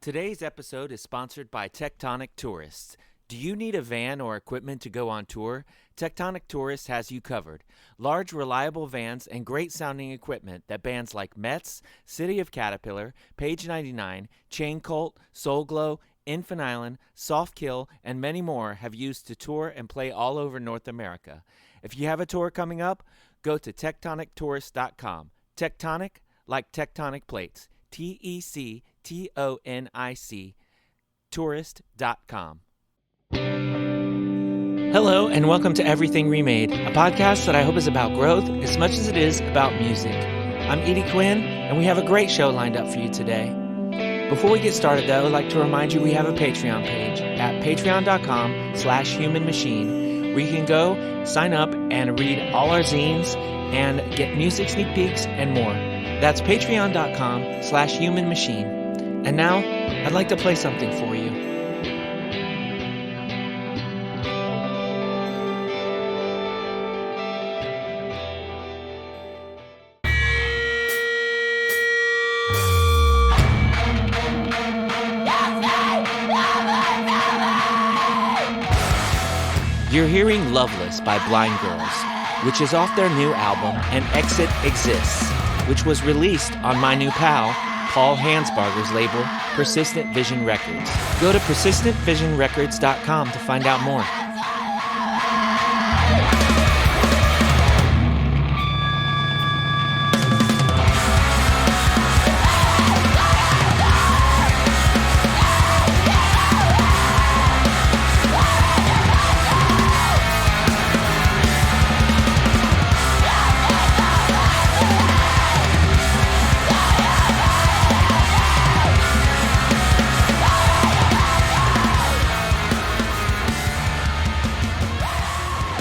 Today's episode is sponsored by Tectonic Tourists. Do you need a van or equipment to go on tour? Tectonic Tourists has you covered. Large, reliable vans and great sounding equipment that bands like Metz, City of Caterpillar, Page 99, Chain Cult, Soul Glow, Infant Island, Soft Kill, and many more have used to tour and play all over North America. If you have a tour coming up, go to tectonictourist.com. Tectonic, like tectonic plates. TECTONIC, tourist.com. Hello, and welcome to Everything Remade, a podcast that I hope is about growth as much as it is about music. I'm Edie Quinn, and we have a great show lined up for you today. Before we get started, though, I'd like to remind you we have a Patreon page at patreon.com/humanmachine, where you can go, sign up, and read all our zines and get music sneak peeks and more. That's patreon.com/humanmachine. And now, I'd like to play something for you. You're hearing Loveless by Blind Girls, which is off their new album, And Exit Exists, which was released on my new pal, Paul Hansbarger's label, Persistent Vision Records. Go to persistentvisionrecords.com to find out more.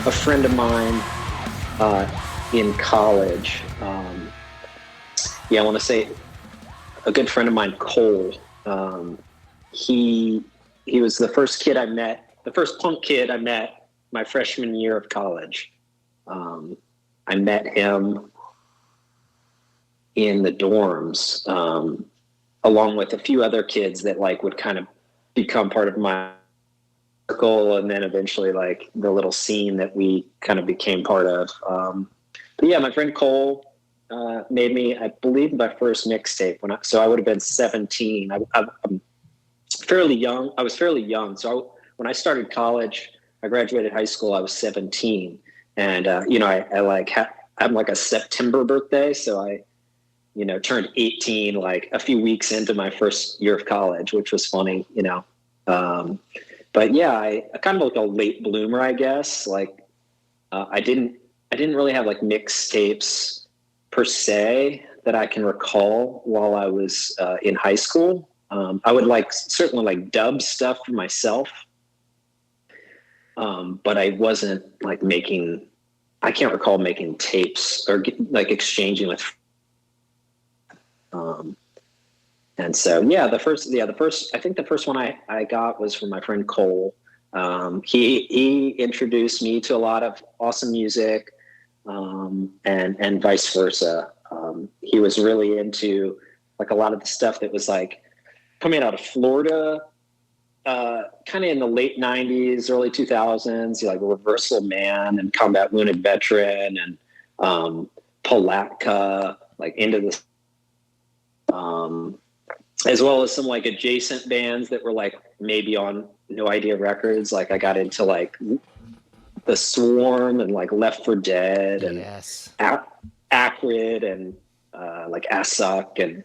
A friend of mine in college, I want to say a good friend of mine, Cole, he was the first kid I met, the first punk kid I met my freshman year of college. I met him in the dorms, along with a few other kids that would kind of become part of my circle, and then eventually the little scene that we kind of became part of. But yeah, my friend Cole made me, I believe, my first mixtape so I would have been 17. I'm fairly young. I was fairly young. So when I started college, I graduated high school, I was 17. And, I'm like a September birthday. So I, turned 18, a few weeks into my first year of college, which was funny, but yeah, I kind of like a late bloomer, I guess. I didn't really have mixtapes per se that I can recall while I was in high school. I would certainly dub stuff for myself, but I wasn't making. I can't recall making tapes or exchanging with. And so, the first, I think the first one I got was from my friend Cole. He introduced me to a lot of awesome music, and vice versa. He was really into a lot of the stuff that was coming out of Florida, kind of in the late 90s, early 2000s, Reversal Man and Combat Wounded Veteran and Palatka, into the as well as some adjacent bands that were maybe on No Idea Records. I got into The Swarm and Left for Dead and Yes. Acrid and Assuck, and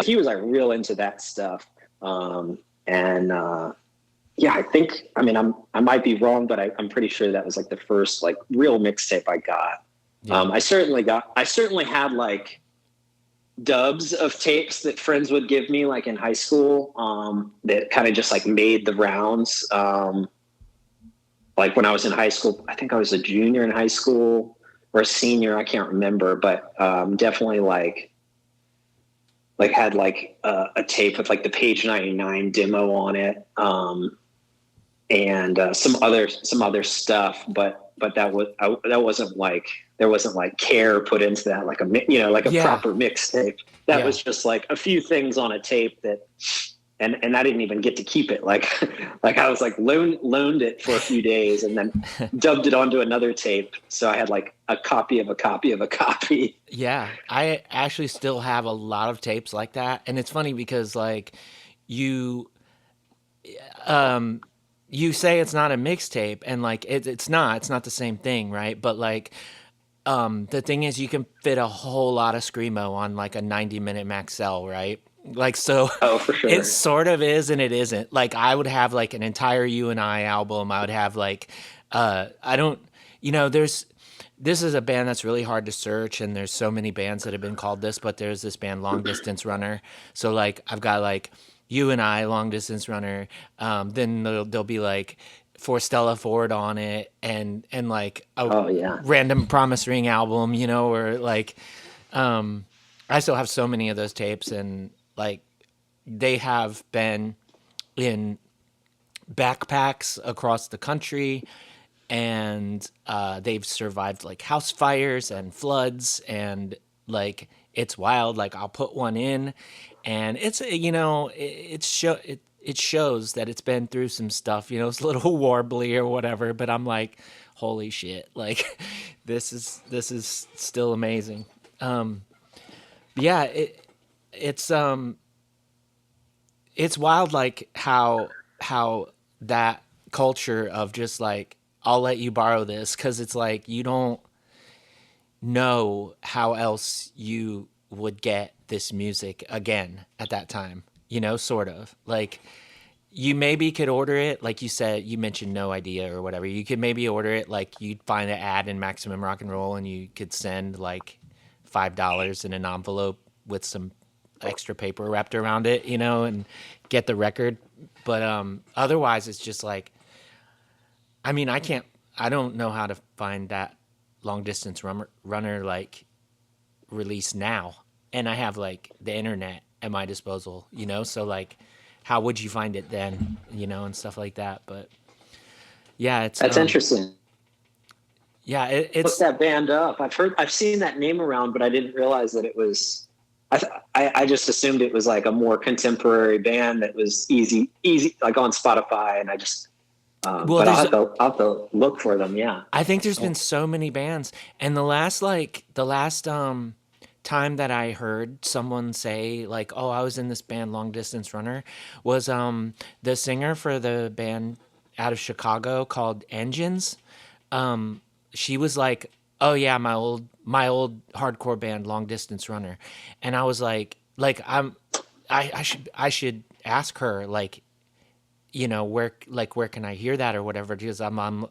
he was real into that stuff. I think, I might be wrong, but I'm pretty sure that was the first real mixtape I got. Yeah. I certainly had dubs of tapes that friends would give me in high school, that kind of just made the rounds. When I was in high school, I think I was a junior in high school or a senior, I can't remember, but definitely had a tape with the Page 99 demo on it, and some other stuff. But but that wasn't like, there wasn't like care put into that, like like a Yeah. proper mixtape. That Yeah. was just like a few things on a tape that, and I didn't even get to keep it. Like, like I was like loaned it for a few days and then dubbed it onto another tape. So I had like a copy of a copy of a copy. Yeah, I actually still have a lot of tapes like that, and it's funny because like you um you say it's not a mixtape, and like it's not the same thing, right? But like the thing is, you can fit a whole lot of screamo on like a 90-minute Maxell, right? Like so, Oh, for it sure. sort of is and it isn't. Like I would have like an entire You and I album. I would have like I don't there's this is a band that's really hard to search, and there's so many bands that have been called this, but there's this band Long Distance Runner. So like I've got like You and I, Long Distance Runner. Then there'll be like For Stella Ford on it, and like a Oh yeah. random Promise Ring album, or like I still have so many of those tapes, and like they have been in backpacks across the country, and they've survived like house fires and floods, and like it's wild. Like I'll put one in, and it's it shows that it's been through some stuff. It's a little warbly or whatever, but I'm like, holy shit! Like this is still amazing. Yeah, it's wild, like how that culture of just like I'll let you borrow this, because it's like you don't know how else you would get this music again at that time, sort of like you maybe could order it, like you said, you mentioned No Idea or whatever. You could maybe order it, like you'd find an ad in Maximum Rock and Roll, and you could send like $5 in an envelope with some extra paper wrapped around it, and get the record. But otherwise, it's just like, I mean, I don't know how to find that Long Distance Runner like release now, and I have like the internet at my disposal, so like how would you find it then, and stuff like that. But yeah, That's interesting. yeah, Look it's that band up. I've seen that name around, but I didn't realize that it was. I just assumed it was like a more contemporary band that was easy, like on Spotify, and I just. well But there's I'll have to look for them. Yeah. I think there's been so many bands, and the last time that I heard someone say like, "Oh, I was in this band Long Distance Runner," was the singer for the band out of Chicago called Engines. She was like, "Oh yeah, my old hardcore band Long Distance Runner," and I was I should ask her, like, where can I hear that or whatever, because I'm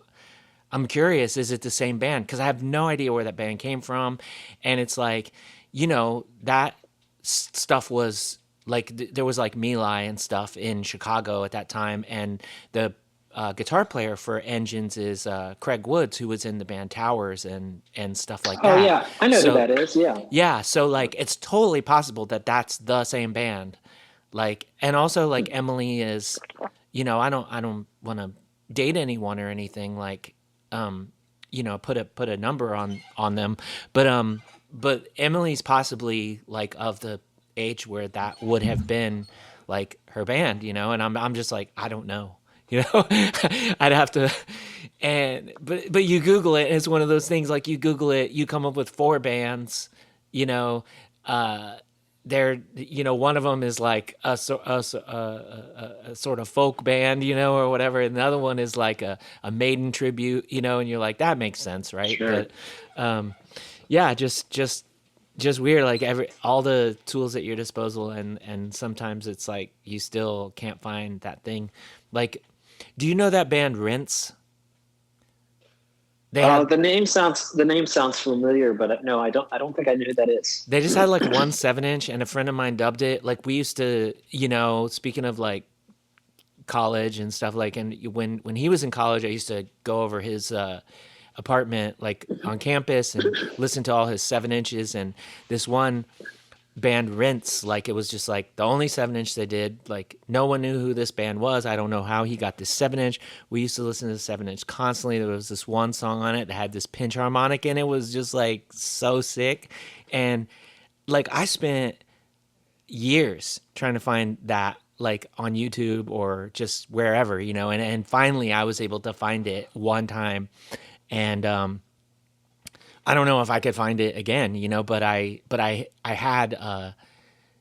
curious, is it the same band? Because I have no idea where that band came from. And it's like, that stuff was like, there was like My Lai and stuff in Chicago at that time. And the guitar player for Engines is Craig Woods, who was in the band Towers and stuff like Oh that. yeah, I know who So, that is. Yeah. yeah, so like it's totally possible that that's the same band. Like, and also like Emily is, I don't want to date anyone or anything, like put a number on them, but Emily's possibly like of the age where that would have been like her band, and I'm just like, I don't know. I'd have to, but you Google it, and it's one of those things, like you Google it, you come up with four bands, you know, uh, they're, one of them is like a sort of folk band, or whatever, and the other one is like a Maiden tribute, and you're like, that makes sense, right? Sure. But yeah, just weird, like all the tools at your disposal, and sometimes it's like you still can't find that thing. Like, do you know that band Rinse? They had The name sounds familiar, but no, I don't think I knew who that is. they just had like one 7-inch, and a friend of mine dubbed it. Like we used to, speaking of like college and stuff, like, and when he was in college, I used to go over his apartment like on campus and listen to all his 7-inches. And this one band Rinse, like it was just like the only 7-inch they did. Like no one knew who this band was. I don't know how he got this 7-inch. We used to listen to the 7-inch constantly. There was this one song on it that had this pinch harmonic, and it was just like so sick. And like I spent years trying to find that like on YouTube or just wherever, and finally I was able to find it one time. And I don't know if I could find it again, but I had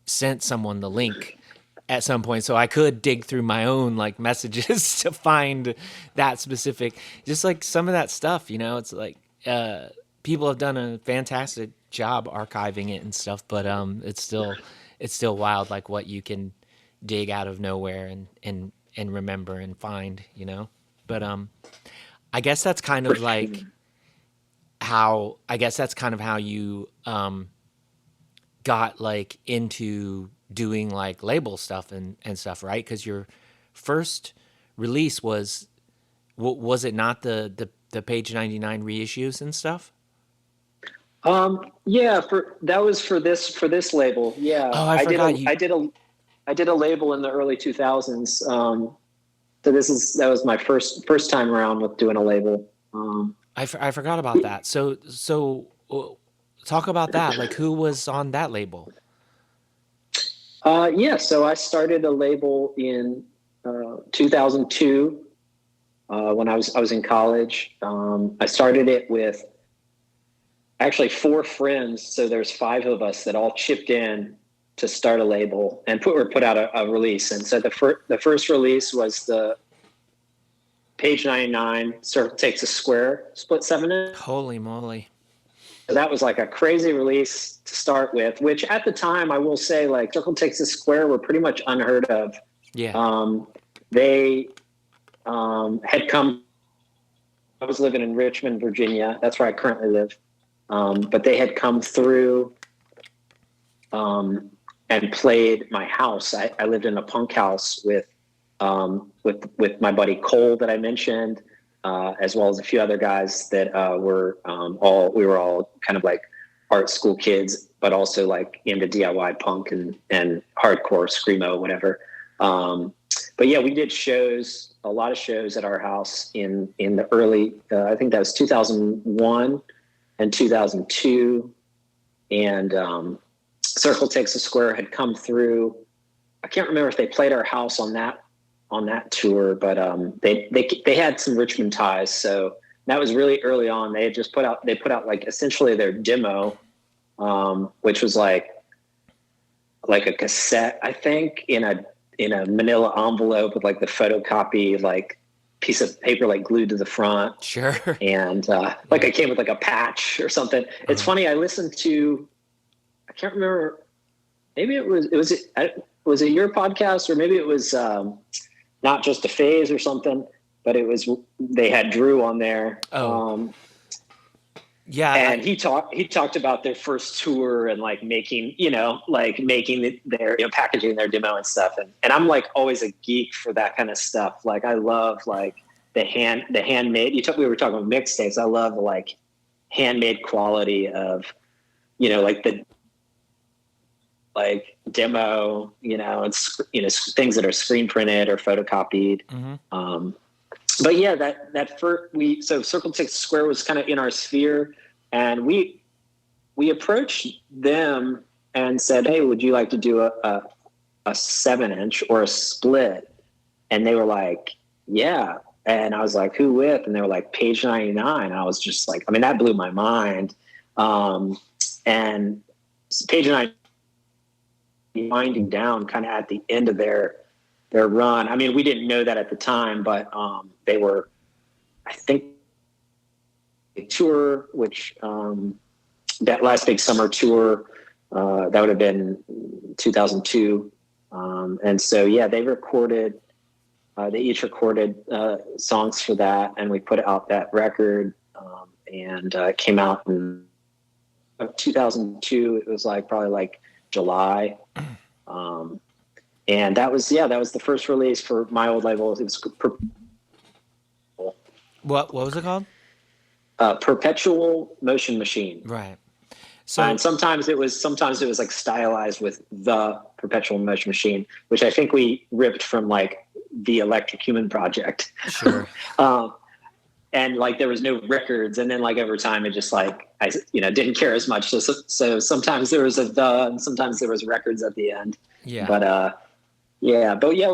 sent someone the link at some point, so I could dig through my own like messages to find that specific, just like some of that stuff. It's like people have done a fantastic job archiving it and stuff, but it's still wild, like what you can dig out of nowhere and remember and find, But I guess that's kind of like how you got like into doing like label stuff and stuff, right? Because your first release was it not the Page 99 reissues and stuff? Yeah, that was for this label. Yeah, Oh, I forgot I did a label in the early 2000s. So that was my first time around with doing a label. I forgot about that. So talk about that. Like, who was on that label? Yeah, so I started a label in 2002 when I was in college. I started it with actually 4 friends. So there's 5 of us that all chipped in to start a label and put out a release. And so the first release was the Page 99 Circle Takes a Square split 7-inch. Holy moly. So that was like a crazy release to start with, which at the time I will say like Circle Takes a Square were pretty much unheard of. Yeah. They had come, I was living in Richmond, Virginia. That's where I currently live. But they had come through and played my house. I lived in a punk house with my buddy Cole that I mentioned, as well as a few other guys that we were all kind of like art school kids, but also like into DIY punk and hardcore screamo, whatever. But yeah, we did a lot of shows at our house in the early, I think that was 2001 and 2002. And Circle Takes a Square had come through. I can't remember if they played our house on that tour, but they had some Richmond ties. So that was really early on. They had just put out like essentially their demo, which was like a cassette, I think, in a manila envelope with like the photocopy like piece of paper like glued to the front. Sure. And like it came with like a patch or something. It's funny. I listened to, I can't remember. Maybe was it your podcast, or maybe it was Not Just a Phase or something, but they had Drew on there. Yeah. And he talked about their first tour and like making their packaging their demo and stuff. And I'm like always a geek for that kind of stuff. Like I love like the handmade, we were talking about mixtapes. I love like handmade quality of, like the, like demo, it's, things that are screen printed or photocopied. Mm-hmm. But yeah, so Circle Takes a Square was kind of in our sphere, and we approached them and said, "Hey, would you like to do a 7-inch or a split?" And they were like, "Yeah." And I was like, "Who with?" And they were like, "Page 99." I was just like, I mean, that blew my mind. And Page 99 winding down kind of at the end of their run. I mean, we didn't know that at the time, but they were, I think, a tour, which that last big summer tour, that would have been 2002. And so, yeah, they each recorded songs for that, and we put out that record, and it came out in 2002. It was probably like July. And that was the first release for my old label. It was what was it called? Perpetual Motion Machine. Right. And sometimes it was like stylized with the Perpetual Motion Machine, which I think we ripped from like the Electric Human Project. Sure. And like there was no records, and then like over time it just like I didn't care as much. So sometimes there was a the, and sometimes there was records at the end. Yeah. But we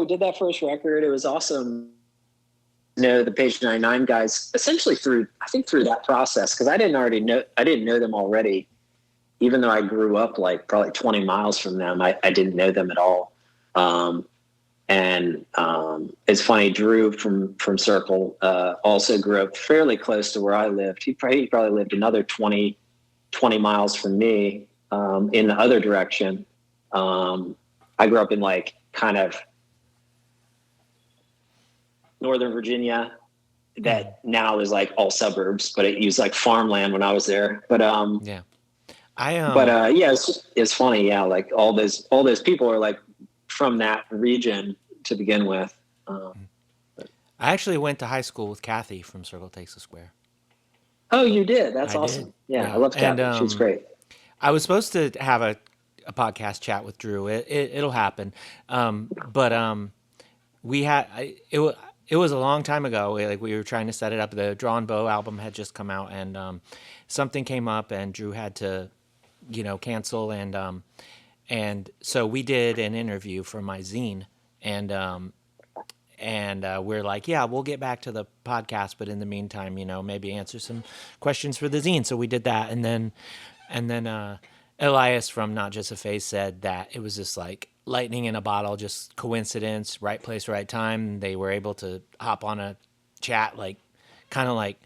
did that first record. It was awesome. The Page 99 guys essentially through that process, because I didn't know them already, even though I grew up like probably 20 miles from them. I didn't know them at all. And it's funny, Drew from Circle also grew up fairly close to where I lived. He probably lived another 20 miles from me in the other direction. I grew up in like kind of Northern Virginia that now is like all suburbs, but it used like farmland when I was there. But yeah. It's funny. Yeah. Like all those people are like from that region to begin with. I actually went to high school with Kathy from Circle Takes a Square. Oh, you did? That's awesome. Yeah, I love Kathy. She's great. I was supposed to have a podcast chat with Drew. It'll happen. We had it was a long time ago. We were trying to set it up. The Drawn Bow album had just come out, and something came up, and Drew had to, cancel, and so we did an interview for my zine, and we're like, yeah, we'll get back to the podcast, but in the meantime, maybe answer some questions for the zine. So we did that, and then Elias from Not Just a Face said that it was just like lightning in a bottle, just coincidence, right place, right time. They were able to hop on a chat, like kind of like,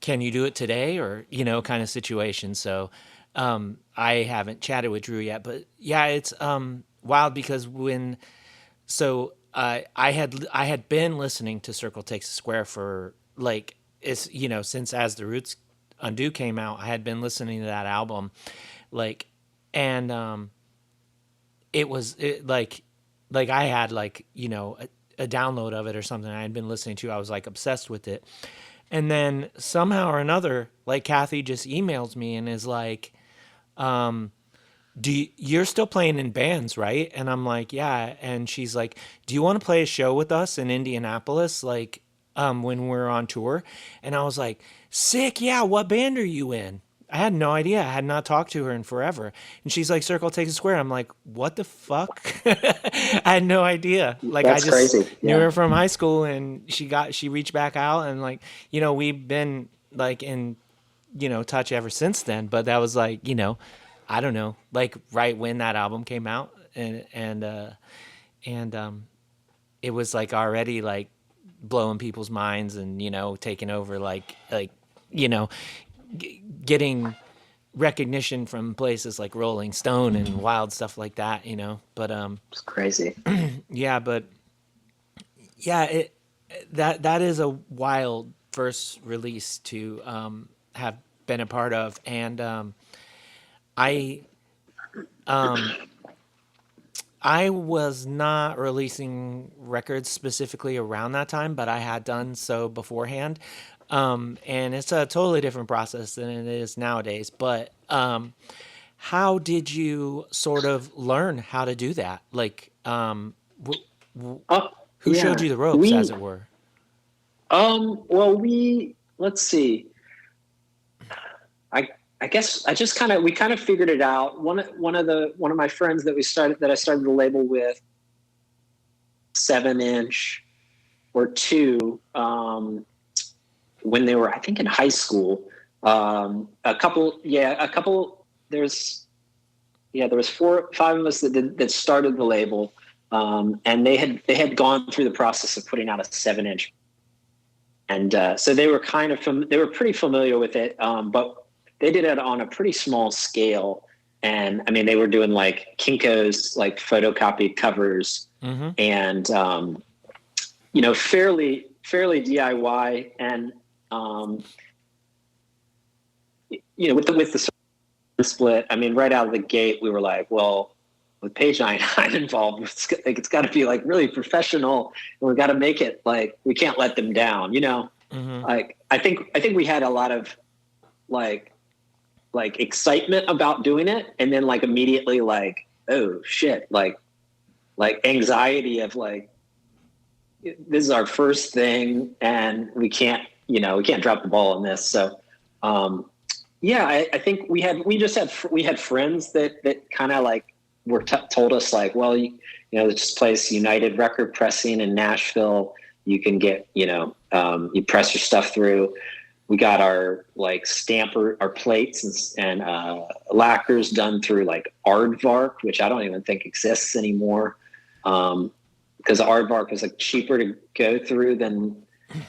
can you do it today, or kind of situation. So I haven't chatted with Drew yet, but yeah, it's wild because I had been listening to Circle Takes a Square for like since As the Roots Undo came out. I had been listening to that album, and it was like I had like a download of it or something I had been listening to. I was like obsessed with it, and then somehow or another, like Kathy just emails me and is like, you're still playing in bands, right? And I'm like, yeah. And she's like, do you want to play a show with us in Indianapolis, when we're on tour? And I was like, sick. Yeah. What band are you in? I had no idea. I had not talked to her in forever. And she's like, Circle Takes a Square. I'm like, what the fuck? I had no idea. Like, that's I just crazy. knew her from high school, and she reached back out, and like, we've been like in, touch ever since then. But that was like, I don't know, like right when that album came out, and it was like already like blowing people's minds, and taking over, getting recognition from places like Rolling Stone and wild stuff like that, But it's crazy. Yeah, but yeah, that is a wild first release to have been a part of, and I was not releasing records specifically around that time, but I had done so beforehand. And it's a totally different process than it is nowadays. But how did you sort of learn how to do that? Like, who showed you the ropes, as it were? Well, let's see. I guess we kind of figured it out. One of my friends that I started the label with, 7-inch or 2, when they were, I think, in high school. There was 4 or 5 of us that started the label, and they had gone through the process of putting out a 7-inch, and so they were they were pretty familiar with it, but they did it on a pretty small scale. And I mean, they were doing like Kinko's like photocopied covers, mm-hmm. and fairly DIY, and with the split, I mean, right out of the gate, we were like, well, with Page 99 involved, it's got to be like really professional, and we've got to make it like, we can't let them down, Mm-hmm. Like, I think we had a lot of like like excitement about doing it, and then like immediately like, oh shit, like anxiety of like, this is our first thing and we can't drop the ball on this. So yeah, I think we had friends that kind of like told us like, well, this place United Record Pressing in Nashville, you can get, you press your stuff through. We got our like stamper, our plates and lacquers done through like Aardvark, which I don't even think exists anymore. Because Aardvark was like cheaper to go through than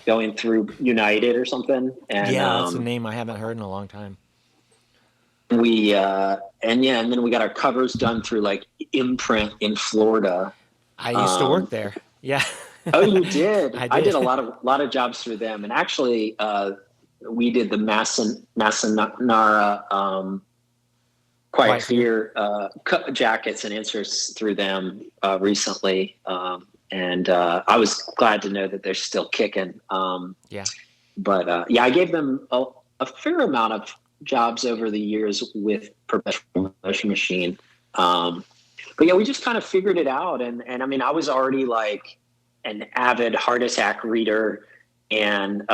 going through United or something. And that's a name I haven't heard in a long time. And then we got our covers done through like Imprint in Florida. I used to work there. Yeah. Oh, you did? I did. A lot of jobs through them, and actually, we did the Masanara Quiet Fear jackets and inserts through them recently, and I was glad to know that they're still kicking. But I gave them a fair amount of jobs over the years with Professional Motion Machine. But yeah, we just kind of figured it out, and I mean, I was already like an avid Heart Attack reader, and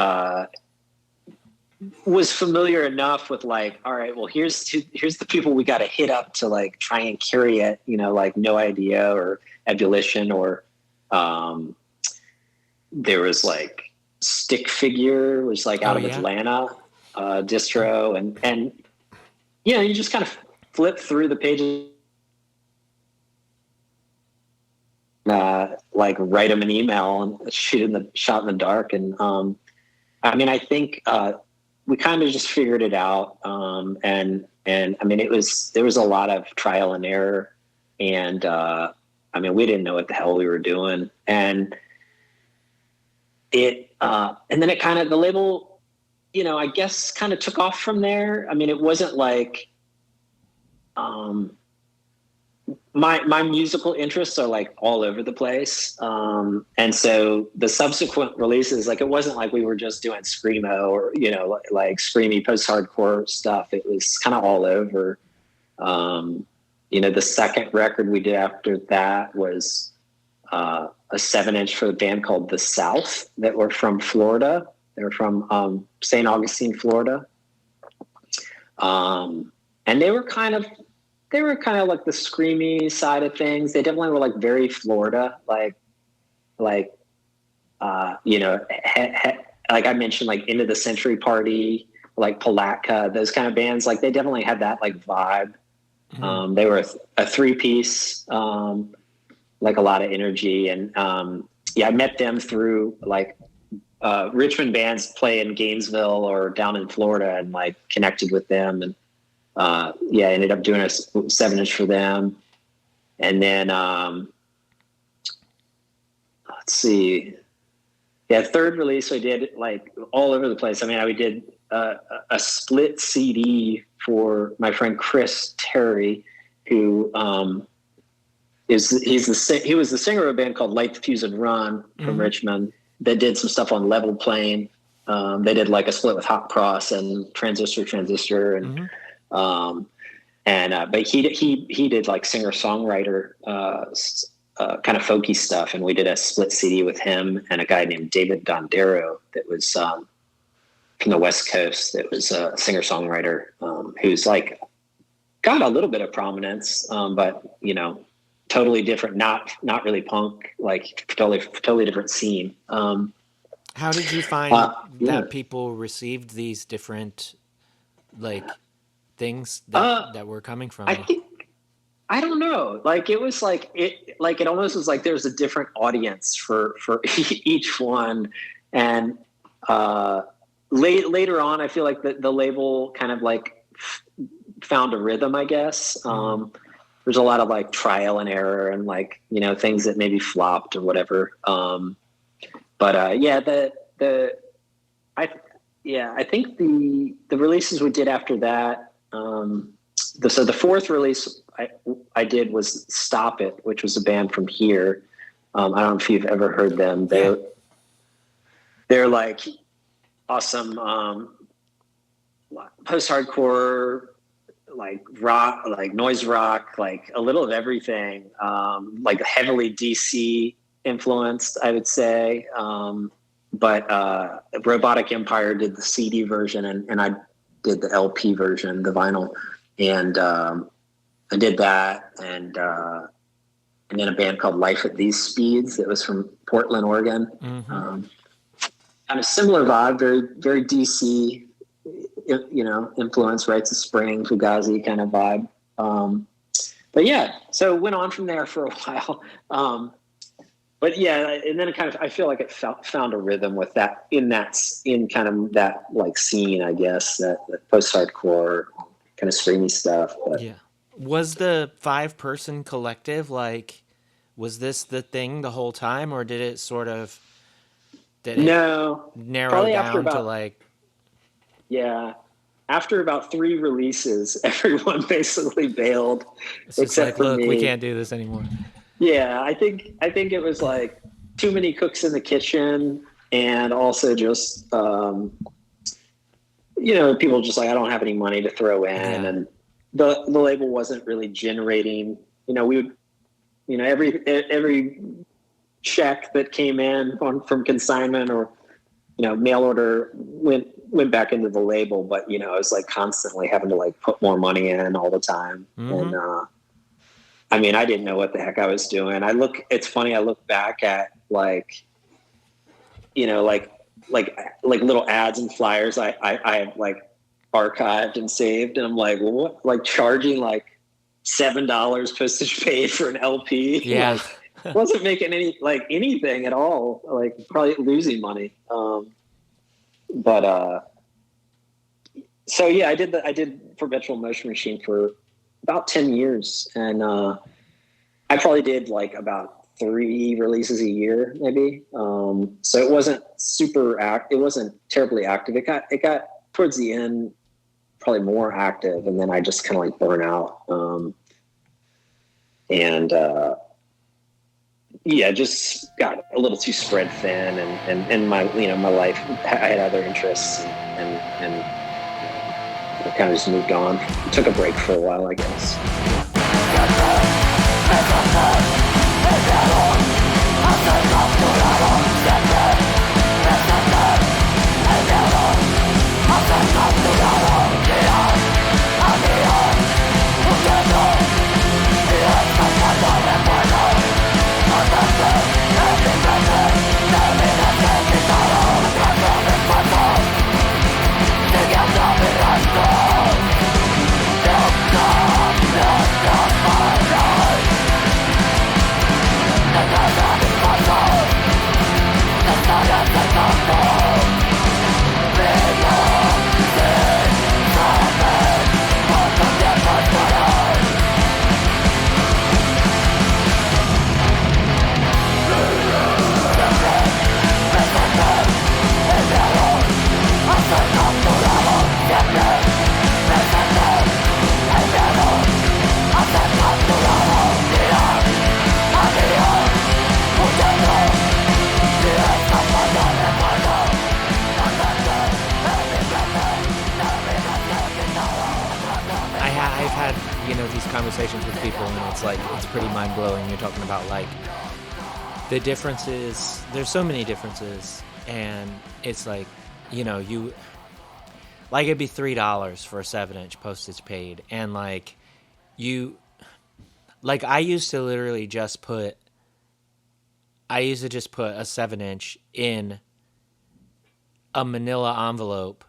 was familiar enough with like, all right, well, here's the people we got to hit up to like try and carry it, like No Idea or Ebullition, or there was like Stick Figure was like out of Atlanta, distro, and you just kind of flip through the pages, like write them an email and shot in the dark. And I mean, I think we kind of just figured it out. And I mean, there was a lot of trial and error, and I mean, we didn't know what the hell we were doing. And and then it kind of, the label, I guess kind of took off from there. I mean, it wasn't like, my musical interests are like all over the place. And so the subsequent releases, like, it wasn't like we were just doing screamo or, like screamy post-hardcore stuff. It was kind of all over. The second record we did after that was a 7-inch for a band called The South that were from Florida. They were from St. Augustine, Florida. And they were kind of like the screamy side of things. They definitely were like very Florida, like like I mentioned, like Into the Century Party, like Palatka, those kind of bands. Like they definitely had that like vibe. Mm-hmm. They were a 3-piece, like a lot of energy. And I met them through like Richmond bands play in Gainesville or down in Florida, and like connected with them, and ended up doing a 7-inch for them. And then let's see, third release I did like all over the place. I mean, we did a split CD for my friend Chris Terry, who he was the singer of a band called Light the Fuse and Run from Richmond that did some stuff on Level Plane. They did like a split with Hot Cross and Transistor, and but he did like singer-songwriter kind of folky stuff, and we did a split CD with him and a guy named David Dondero that was from the West Coast, that was a singer-songwriter who's like got a little bit of prominence, but totally different, not really punk, like totally different scene. How did you find that people received these different like things that were coming from? I don't know. Like it was like it almost was like there was a different audience for each one. And later on, I feel like the label kind of like found a rhythm, I guess. There's a lot of like trial and error and like, things that maybe flopped or whatever. I think the releases we did after that, the fourth release I did was Stop It, which was a band from here. I don't know if you've ever heard them. They're like awesome post-hardcore like rock, like noise rock, like a little of everything, like heavily DC influenced, I would say. But Robotic Empire did the CD version, and I did the LP version, the vinyl, and I did that, and then a band called Life at These Speeds that was from Portland, Oregon. Kind of similar vibe, very very DC, influence, Rites of Spring, Fugazi kind of vibe. But yeah, so went on from there for a while. But yeah, and then it kind of, I feel like it found a rhythm with that in kind of that like scene, I guess, that post-hardcore kind of screamy stuff. But Yeah. Was the 5-person collective like, was this the thing the whole time, or did it sort of, no, narrow probably after down to about, like, yeah, after about 3 releases, everyone basically bailed, it's just except like, for look, me. we can't do this anymore. Yeah, I think it was like too many cooks in the kitchen, and also just people just like, I don't have any money to throw in, and the label wasn't really generating. We would, every check that came in from consignment or mail order went back into the label, but it was like constantly having to like put more money in all the time, and I mean, I didn't know what the heck I was doing. It's funny. I look back at like little ads and flyers I have like archived and saved. And I'm like, well, what, like charging like $7 postage paid for an LP. Yeah. Like, wasn't making anything at all. Like probably losing money. So yeah, I did Perpetual Motion Machine for about 10 years. And, I probably did like about 3 releases a year, maybe. So it wasn't it wasn't terribly active. It got towards the end, probably more active. And then I just kind of like burn out. Just got a little too spread thin, and my my life, I had other interests, and I kind of just moved on. Took a break for a while, I guess. I've had, these conversations with people, and it's like, it's pretty mind blowing. You're talking about like the differences. There's so many differences, and it's like, you like, it'd be $3 for a 7-inch postage paid, and like I used to literally just put a 7-inch in a manila envelope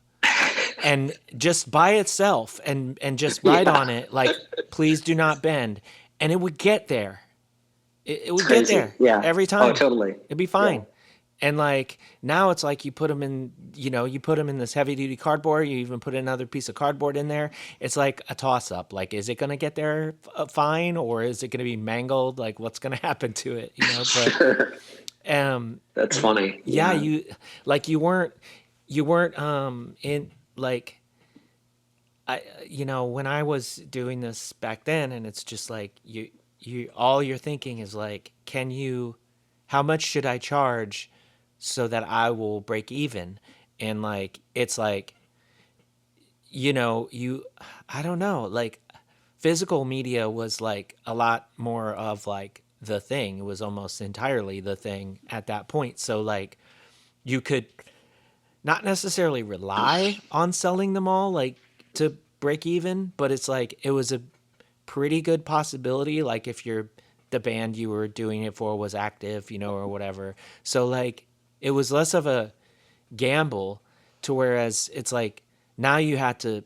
and just by itself and just write on it like, please do not bend, and it would get there. It would get there every time. Oh, totally. It'd be fine. Yeah. And like now it's like you put them in this heavy duty cardboard. You even put another piece of cardboard in there. It's like a toss up. Like, is it going to get there fine, or is it going to be mangled? Like, what's going to happen to it? But Sure. That's funny. Yeah, you weren't in like, when I was doing this back then, and it's just like you all you're thinking is like, how much should I charge so that I will break even? And like, it's like I don't know, like physical media was like a lot more of like the thing. It was almost entirely the thing at that point. So like you could not necessarily rely on selling them all like to break even, but it's like it was a pretty good possibility, like if the band you were doing it for was active, or whatever. So like it was less of a gamble, to whereas it's like now you have to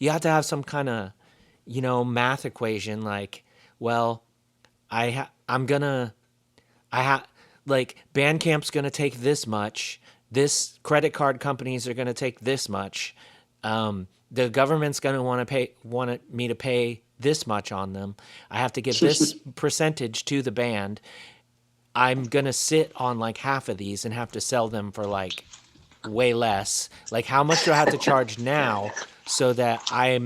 have some kind of math equation, like, well, I'm gonna I have like Bandcamp's going to take this much. This credit card companies are going to take this much. The government's going to want me to pay this much on them. I have to give this percentage to the band. I'm going to sit on like half of these and have to sell them for like way less. Like, how much do I have to charge now so that I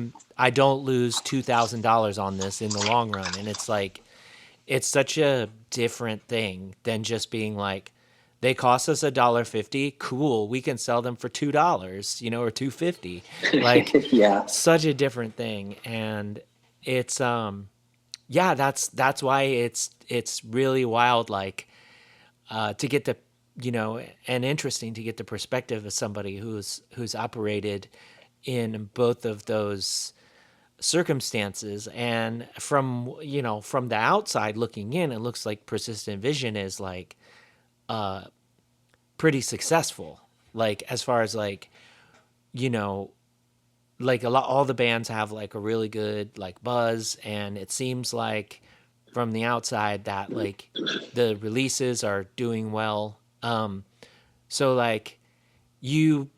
don't lose $2,000 on this in the long run? And it's like it's such a different thing than just being like, they cost us $1.50. Cool, we can sell them for $2, or $2.50. Like, Yeah. such a different thing. And it's yeah, that's why it's really wild, like, to get the and interesting to get the perspective of somebody who's operated in both of those circumstances. And from the outside looking in, it looks like Persistent Vision is like pretty successful, like as far as like you know like all the bands have like a really good like buzz, and it seems like from the outside that like the releases are doing well. So like you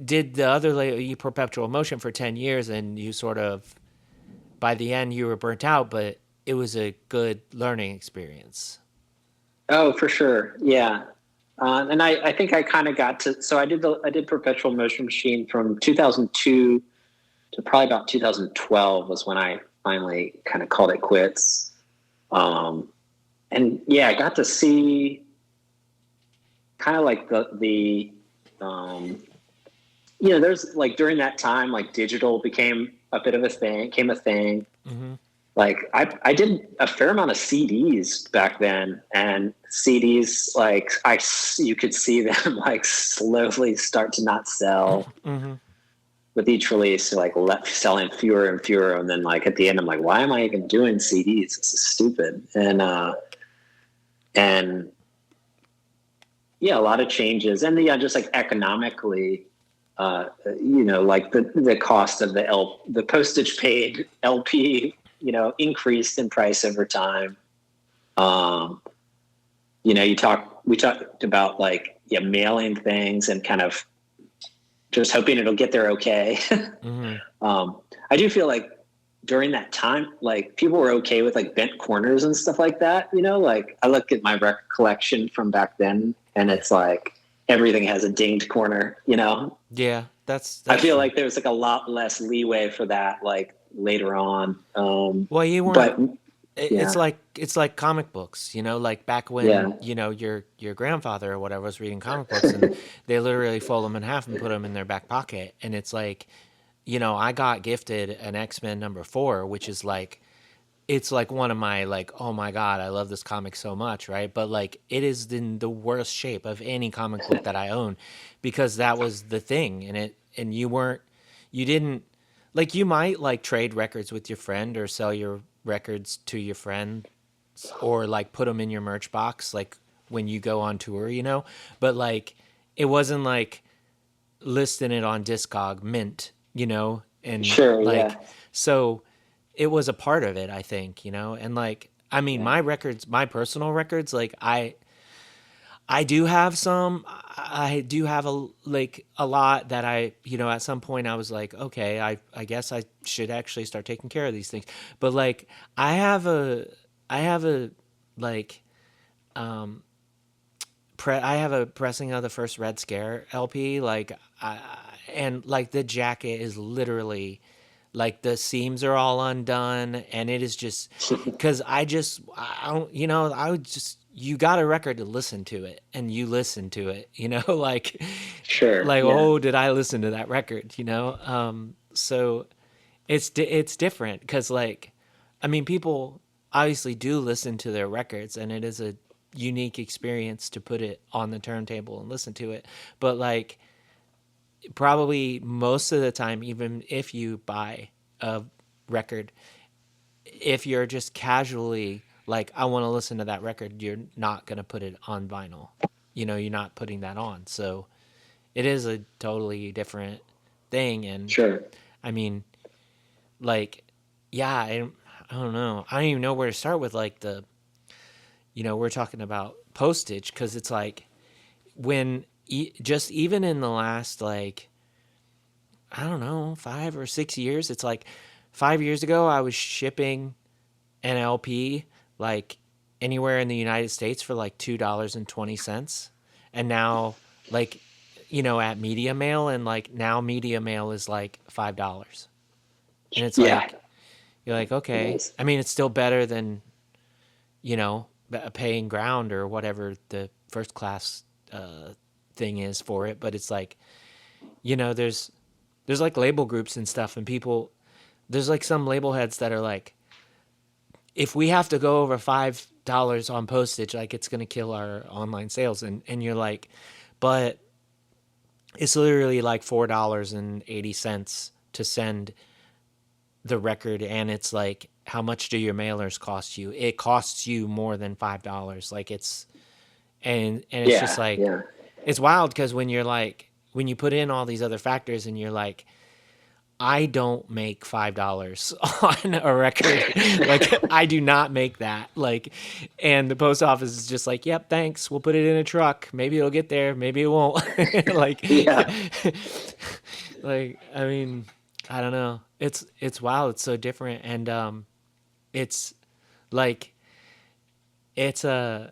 did the other you Perpetual Motion for 10 years, and you sort of by the end you were burnt out, but it was a good learning experience. Oh, for sure. Yeah. And I think I kind of got to, so I did Perpetual Motion Machine from 2002 to probably about 2012 was when I finally kind of called it quits. And yeah, I got to see kind of like there's like during that time, like digital became a bit of a thing, came a thing. Mm-hmm. Like I did a fair amount of CDs back then, and CDs, like you could see them like slowly start to not sell Mm-hmm. with each release, like selling fewer and fewer. And then like at the end, I'm like, why am I even doing CDs? This is stupid. And yeah, a lot of changes. And yeah, just like economically, like the cost of the postage paid LP, increased in price over time. We talked about like, yeah, mailing things and kind of just hoping it'll get there okay. Mm-hmm. I do feel like during that time, like people were okay with like bent corners and stuff like that. Like I look at my record collection from back then, and it's like everything has a dinged corner. Yeah, that's I feel true. like there was like a lot less leeway for that, like later on. Well, you But weren't. yeah, It's like comic books, like back yeah, when your grandfather or whatever was reading comic books, and they literally fold them in half and put them in their back pocket. And it's like, I got gifted an X-Men #4, which is like, it's like one of my like, oh my god, I love this comic so much, right? But like it is in the worst shape of any comic book that I own, because that was the thing. And you didn't, like, you might like trade records with your friend or sell your records to your friend, or like put them in your merch box like when you go on tour, but like it wasn't like listing it on Discog Mint, and sure, like, yeah, so it was a part of it, I think, and like, I mean, yeah, my personal records, like I do have some, I do have a lot that at some point I was like, okay, I guess I should actually start taking care of these things. But like, I have a, like, I have a pressing of the first Red Scare LP, like, and like the jacket is literally like the seams are all undone, and it is just because I don't, I would just, you got a record to listen to it, and you listen to it, like Sure. like, Yeah. oh, did I listen to that record, so it's different because, like, I mean, people obviously do listen to their records, and it is a unique experience to put it on the turntable and listen to it. But like, probably most of the time, even if you buy a record, if you're just casually like, I want to listen to that record, you're not going to put it on vinyl. You're not putting that on. So it is a totally different thing. And Sure. I mean, like, yeah, I don't know. I don't even know where to start with, like, we're talking about postage, because it's like, when just even in the last, like, I don't know, 5 or 6 years, it's like 5 years ago I was shipping an LP like anywhere in the United States for like $2.20, and now, like, at Media Mail, and like now Media Mail is like $5, and it's Yeah. like, you're like, It okay. is. I mean, it's still better than paying ground or whatever the first class thing is for it, but it's like, there's like label groups and stuff, and people, there's like some label heads that are like, if we have to go over $5 on postage, like, it's gonna kill our online sales, and you're like, but it's literally like $4.80 to send the record, and it's like, how much do your mailers cost you? It costs you more than $5. Like, and it's just Yeah. like, Yeah. it's wild, because when you're like, when you put in all these other factors, and you're like, I don't make $5 on a record. Like, I do not make that. Like, and the post office is just like, yep, thanks. We'll put it in a truck. Maybe it'll get there. Maybe it won't. Like, Yeah. like, I mean, I don't know. It's wild. It's so different. And it's like, it's a,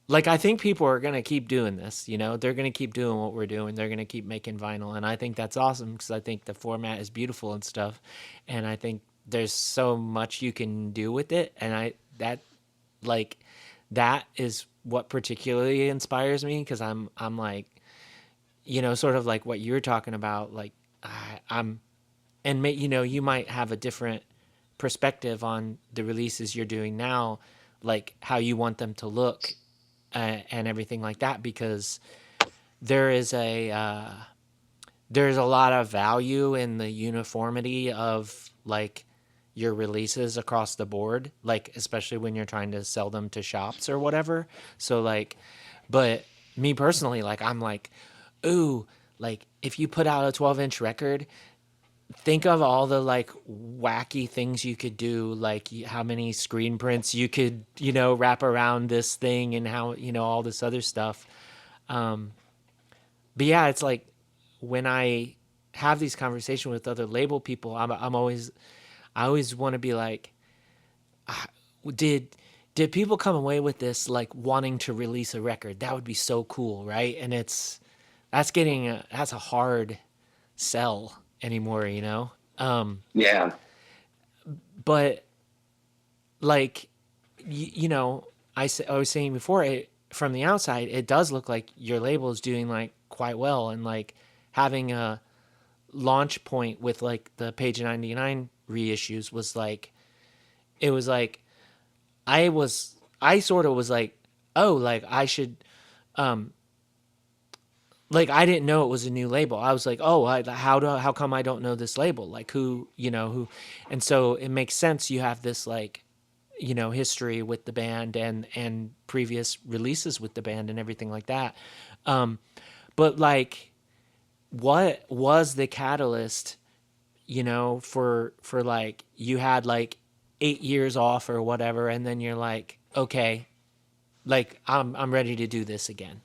like, I think people are going to keep doing this, they're going to keep doing what we're doing. They're going to keep making vinyl. And I think that's awesome, because I think the format is beautiful and stuff. And I think there's so much you can do with it. And like, that is what particularly inspires me, because I'm like, sort of like what you're talking about. Like, you might have a different perspective on the releases you're doing now, like how you want them to look, and everything like that, because there is there's a lot of value in the uniformity of, like, your releases across the board, like, especially when you're trying to sell them to shops or whatever. So, like, but me personally, like, I'm like, ooh, like, if you put out a 12-inch record, think of all the, like, wacky things you could do, like how many screen prints you could, wrap around this thing, and how, all this other stuff. But yeah, it's like, when I have these conversations with other label people, I always want to be like, did people come away with this, like, wanting to release a record? That would be so cool, right? And that's a hard sell anymore, Yeah. but, like, I was saying before, from the outside, it does look like your label is doing, like, quite well, and, like, having a launch point with, like, the Page 99 reissues was like, it was like, I sort of was like, oh, like, I should, like, I didn't know it was a new label. I was like, oh, how come I don't know this label? Like, who, and so it makes sense. You have this, like, history with the band, and previous releases with the band and everything like that. But, like, what was the catalyst, for like, you had like 8 years off or whatever, and then you're like, okay, like, I'm ready to do this again.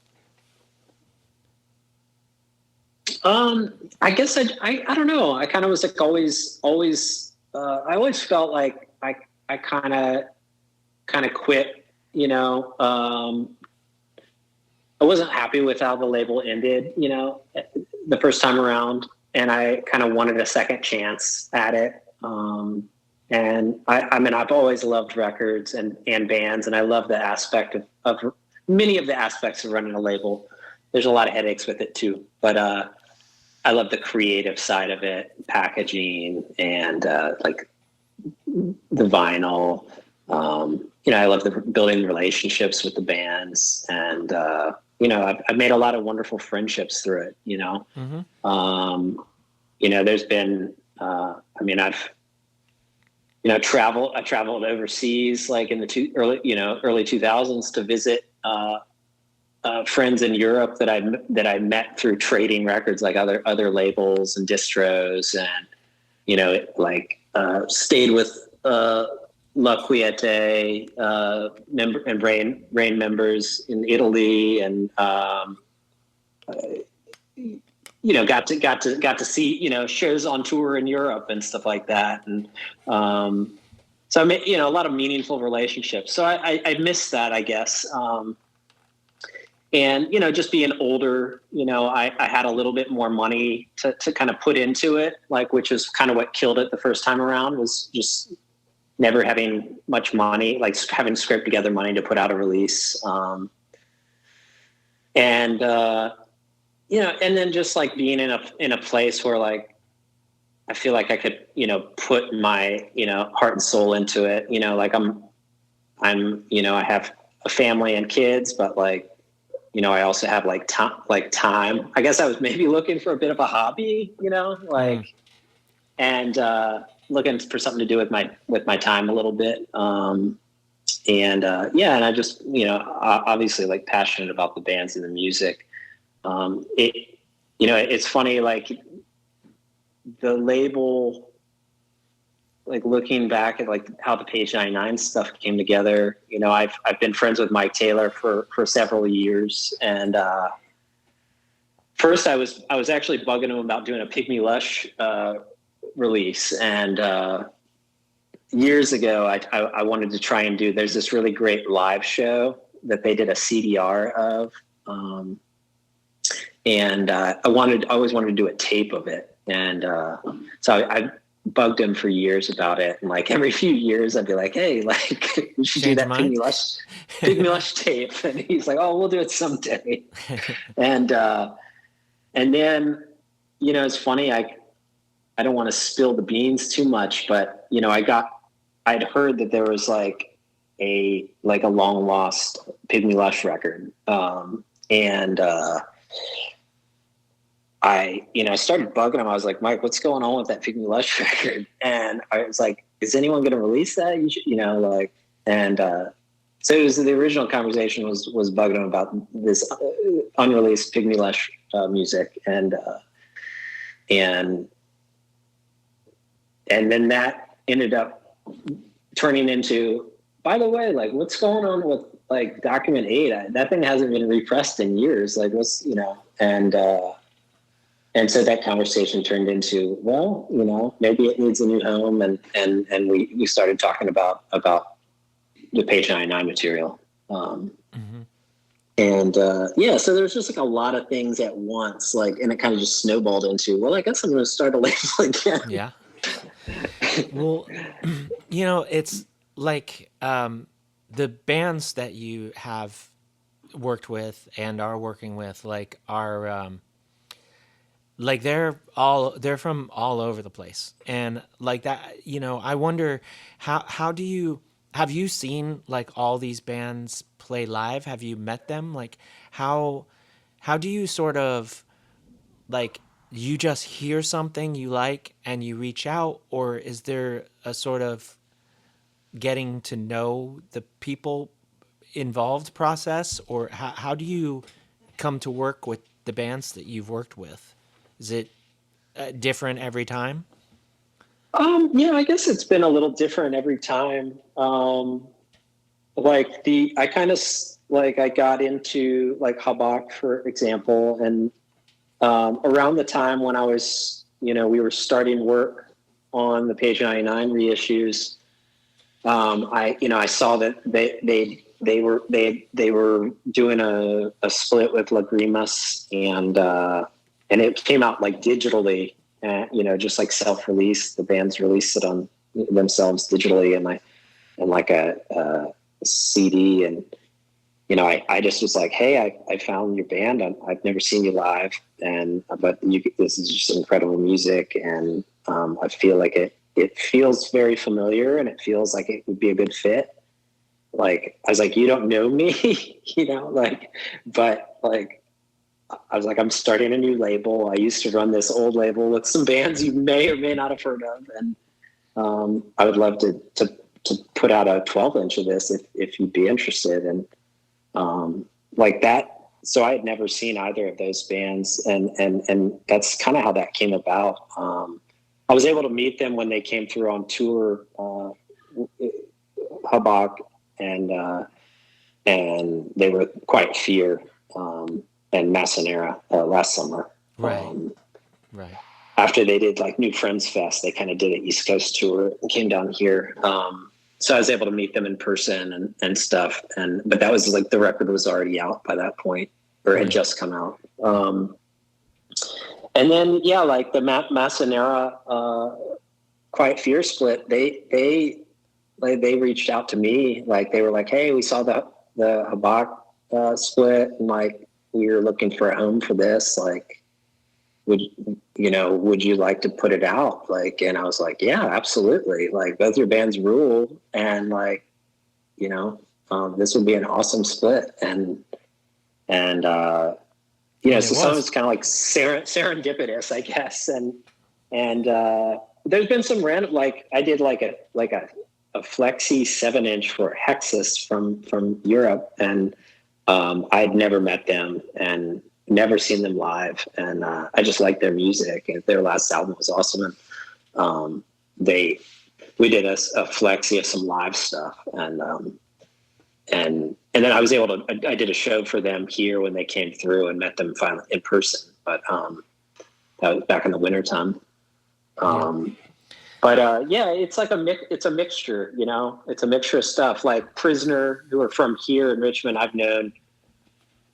I guess I don't know. I kind of was like I always felt like I kind of quit, I wasn't happy with how the label ended, the first time around. and I kind of wanted a second chance at it. And I mean, I've always loved records and bands, and I love the aspect of many of the aspects of running a label. There's a lot of headaches with it too, but I love the creative side of it, packaging and like the vinyl. I love the building relationships with the bands, and I've made a lot of wonderful friendships through it. Mm-hmm. There's been I traveled overseas like in the early 2000s to visit friends in Europe that I met through trading records, like other labels and distros, and stayed with La Quiete member and Raein members in Italy, and got to see shows on tour in Europe and stuff like that, and so I made a lot of meaningful relationships. So I miss that, I guess. And just being older, I had a little bit more money to kind of put into it, which was kind of what killed it the first time around, was just never having much money, like having scraped together money to put out a release. And then just like being in a place where like I feel like I could put my heart and soul into it. Like I'm I have a family and kids, but like I also have like time. I guess I was maybe looking for a bit of a hobby, and looking for something to do with my time a little bit. And I just obviously like passionate about the bands and the music. It's funny, like the label, like looking back at like how the Page 99 stuff came together. I've been friends with Mike Taylor for several years, and first I was actually bugging him about doing a Pygmy Lush release, and years ago I wanted to try and do. There's this really great live show that they did a CDR of, and I always wanted to do a tape of it, and so I bugged him for years about it, and like every few years I'd be like, hey, like we should do that Pygmy Lush tape, and he's like, oh, we'll do it someday. And then it's funny, I don't want to spill the beans too much, but I'd heard that there was like a long lost Pygmy Lush record, and I started bugging him. I was like, Mike, what's going on with that Pygmy Lush record? And I was like, is anyone going to release that? You should, and so it was, the original conversation was bugging him about this unreleased Pygmy Lush music, and then that ended up turning into, by the way, like what's going on with like Document 8? That thing hasn't been repressed in years. Like what's and so that conversation turned into, well, maybe it needs a new home, and we started talking about the Page 99 material. And so there's just like a lot of things at once, like, and it kind of just snowballed into, well, I guess I'm going to start a label again. Yeah. Well, it's like the bands that you have worked with and are working with, like, are like they're from all over the place, and like that. I wonder have you seen like all these bands play live? Have you met them? Like how do you sort of like, you just hear something you like and you reach out, or is there a sort of getting to know the people involved process, or how do you come to work with the bands that you've worked with? Is it different every time? I guess it's been a little different every time. I got into like Habak, for example, and around the time when I was, we were starting work on the Page 99 reissues, I saw that they were doing a split with Lagrimas, and it came out like digitally, and just like self-release. The bands release it on themselves digitally and like a CD. And I just was like, hey, I found your band. I've never seen you live, but this is just incredible music, and I feel like it feels very familiar, and it feels like it would be a good fit. Like, I was like, you don't know me, but like, I was like, I'm starting a new label. I used to run this old label with some bands you may or may not have heard of, and I would love to put out a 12-inch of this if you'd be interested. And like that. So I had never seen either of those bands, and that's kind of how that came about. I was able to meet them when they came through on tour, Habak, and they were quite Fear, and Masonera last summer. Right. Right. After they did like New Friends Fest, they kind of did an East Coast tour and came down here. So I was able to meet them in person and stuff. But that was like, the record was already out by that point, or had just come out. And then, yeah, like the Masonera Quiet Fear split, they reached out to me. Like, they were like, hey, we saw the Habak split, and like, we were looking for a home for this. Like, would you like to put it out? Like, and I was like, yeah, absolutely. Like, both your bands rule. And like, this would be an awesome split. And so some of it's kind of like serendipitous, I guess. And there's been some random, like, I did like a Flexi 7-inch for Hexus from Europe. And I'd never met them and never seen them live. And I just liked their music, and their last album was awesome. And we did a Flexi of some live stuff. And then I was able to, I did a show for them here when they came through, and met them finally in person. But that was back in the wintertime. But yeah, it's like it's a mixture, it's a mixture of stuff. Like Prisoner, who are from here in Richmond, I've known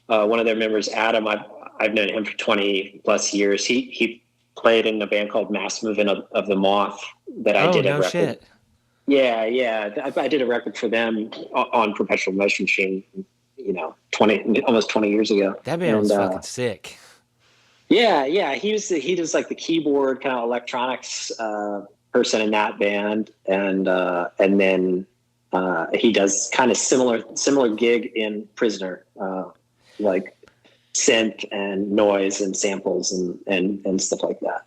one of their members, Adam. I've known him for 20 plus years. He played in a band called Mass Movement of the Moth that I did a record. Shit. Yeah. I did a record for them on Perpetual Motion Machine, almost 20 years ago. That band was fucking sick. Yeah. He does like the keyboard kind of electronics person in that band, and then he does kind of similar gig in Prisoner, like synth and noise and samples and stuff like that.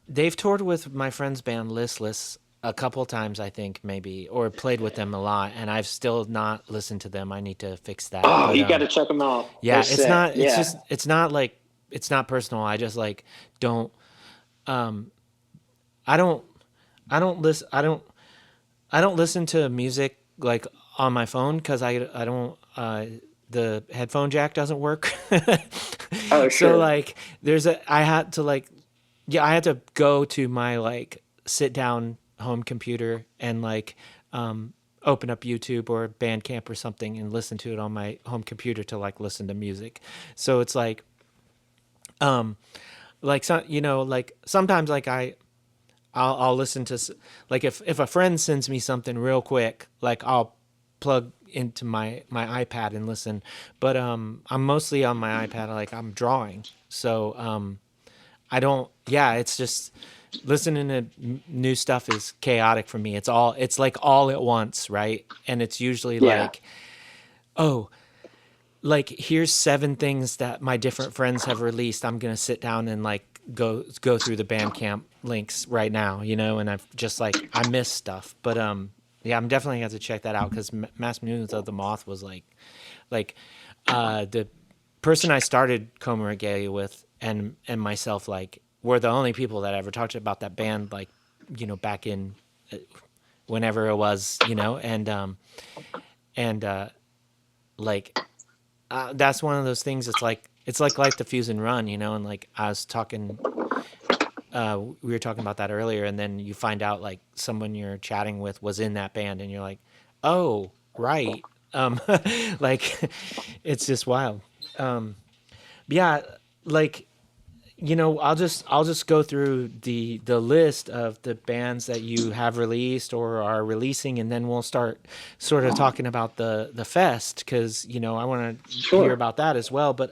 They've toured with my friend's band Listless a couple times, I think, maybe, or played with them a lot, and I've still not listened to them. I need to fix that. Oh, you got to check them out. Yeah, it's not like, it's not personal. I just like don't I don't listen to music like on my phone, because I don't the headphone jack doesn't work. Oh, sure. So like I had to go to my like sit down home computer and like open up YouTube or Bandcamp or something and listen to it on my home computer to like listen to music. So it's like like sometimes like I'll listen to, like, if a friend sends me something real quick, like I'll plug into my iPad and listen. But I'm mostly on my iPad, like I'm drawing. So I don't, it's just listening to new stuff is chaotic for me. It's like all at once, right? And it's usually like, oh, like here's 7 things that my different friends have released. I'm going to sit down and like go through the Bandcamp links right now, and I've just like, I miss stuff. But I'm definitely have to check that out, because Mass Movement of the Moth was like the person I started Coma Regalia with and myself, like, were the only people that ever talked about that band, like, back in whenever it was, and that's one of those things. It's like Light the Fuse and Run, and like I was talking, we were talking about that earlier, and then you find out like someone you're chatting with was in that band, and you're like, oh, right. Like, it's just wild. Yeah, like I'll just go through the list of the bands that you have released or are releasing, and then we'll start sort of talking about the fest, because I want to hear Sure. about that as well. But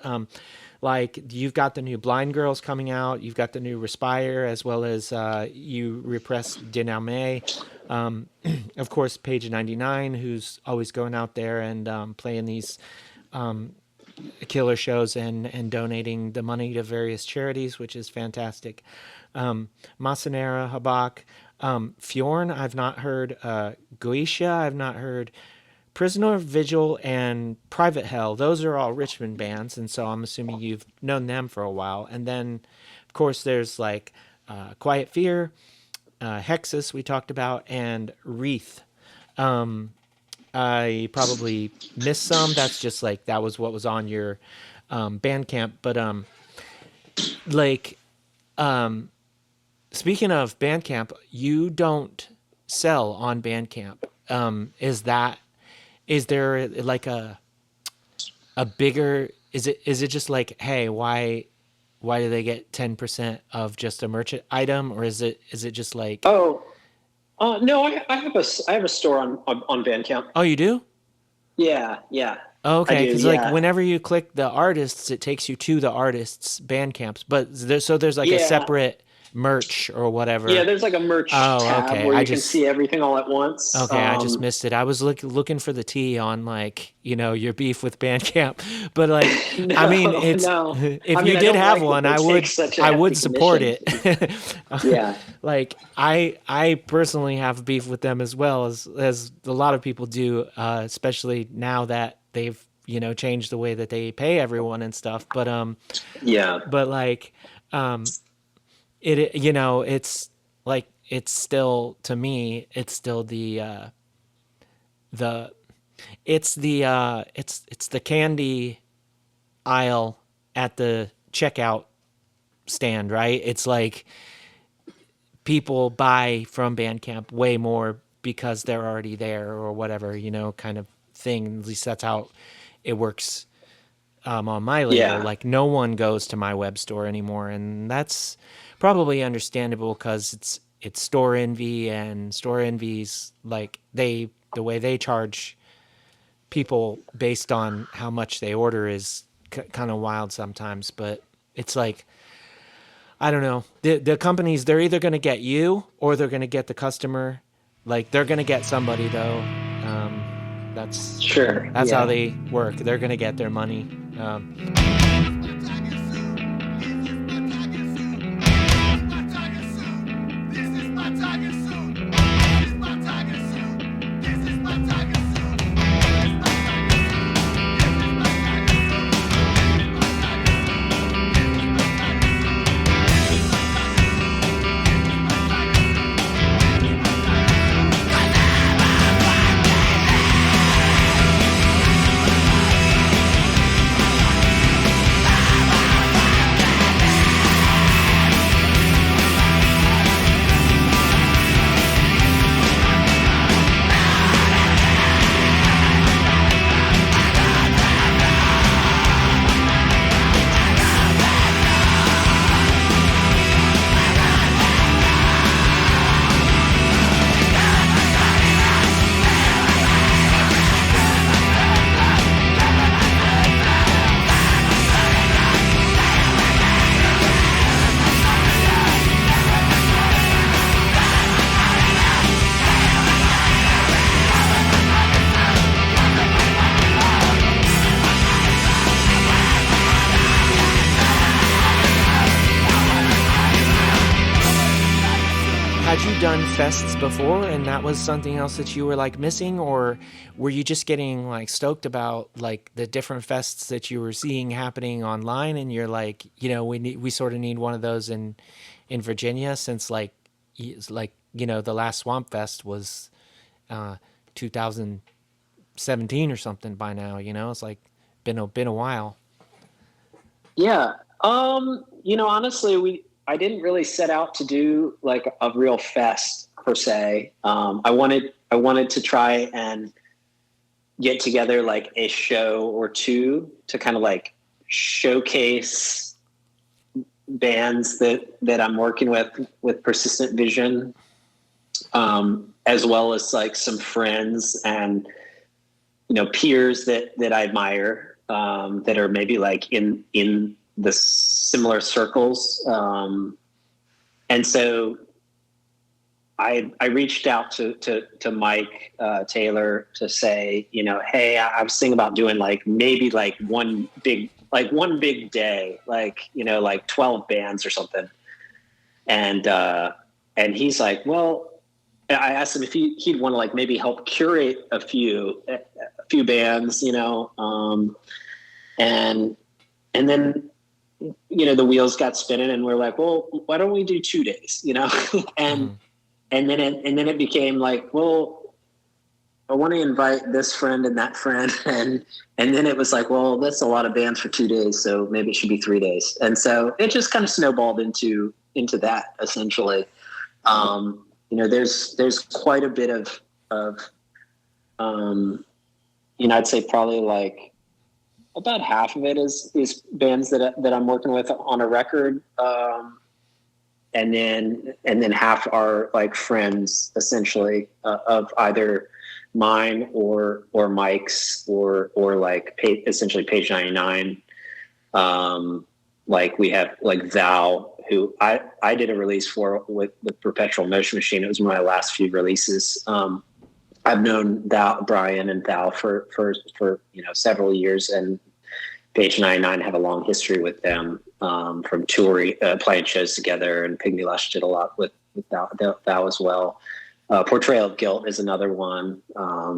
like, you've got the new Blind Girls coming out, you've got the new Respire, as well as you repress Dyname. Of course, Page 99, who's always going out there and playing these killer shows and donating the money to various charities, which is fantastic. Masanera, Habak, Fjorn, I've not heard. Goetia, I've not heard. Prisoner Vigil and Private Hell, those are all Richmond bands, and so I'm assuming you've known them for a while. And then, of course, there's like Quiet Fear, Hexus we talked about, and Wreath. I probably missed some. That's just like, that was what was on your Bandcamp. But like, speaking of Bandcamp, you don't sell on Bandcamp. Is there like a bigger, is it just like, hey, why do they get 10% of just a merchant item, or is it just like, no, I have a store on Bandcamp. oh, you do? Yeah. Oh, I okay, do, because yeah. like whenever you click the artists, it takes you to the artists' Bandcamps, but there's like a separate merch or whatever. Yeah, there's like a merch tab okay. where you can see everything all at once. Okay, I just missed it. I was looking for the tea on, like, your beef with Bandcamp, but like, I mean, it's if you did have one, I would support it. Yeah. Like, I personally have beef with them as well as a lot of people do, especially now that they've changed the way that they pay everyone and stuff. But but like, it's like, it's still, to me, it's still it's the candy aisle at the checkout stand, right? It's like, people buy from Bandcamp way more because they're already there or whatever, kind of thing. At least that's how it works on my label. Yeah. Like, no one goes to my web store anymore, and that's probably understandable because it's store envy, and store envy's like, the way they charge people based on how much they order is kind of wild sometimes. But it's like, I don't know, the companies, they're either going to get you or they're going to get the customer. Like, they're going to get somebody though. That's sure. That's how they work. They're going to get their money. Had you done fests before and that was something else that you were like missing, or were you just getting like stoked about like the different fests that you were seeing happening online, and you're like, we sort of need one of those in Virginia, since the last Swamp Fest was 2017 or something by now, it's like been a while. Yeah. Honestly, I didn't really set out to do like a real fest per se. I wanted to try and get together like a show or two to kind of like showcase bands that I'm working with Persistent Vision, as well as like some friends and, peers that I admire, that are maybe like in the similar circles. And so I reached out to Mike Taylor to say, hey, I was thinking about doing like maybe like one big day, like 12 bands or something. And he's like, well, I asked him if he'd want to like maybe help curate a few bands, and then, the wheels got spinning and we're like, well, why don't we do 2 days, and then it became like, well, I want to invite this friend and that friend. And then it was like, well, that's a lot of bands for 2 days. So maybe it should be 3 days. And so it just kind of snowballed into that essentially. There's quite a bit of, I'd say probably like about half of it is bands that I'm working with on a record. And then half are like friends essentially, of either mine or Mike's or like essentially Page 99. Like we have like Thou, who I did a release for with Perpetual Motion Machine. It was one of my last few releases. I've known Brian and Thou for several years, and Page 99 have a long history with them, from touring, playing shows together, and Pygmy Lush did a lot with Thou as well. Portrayal of Guilt is another one.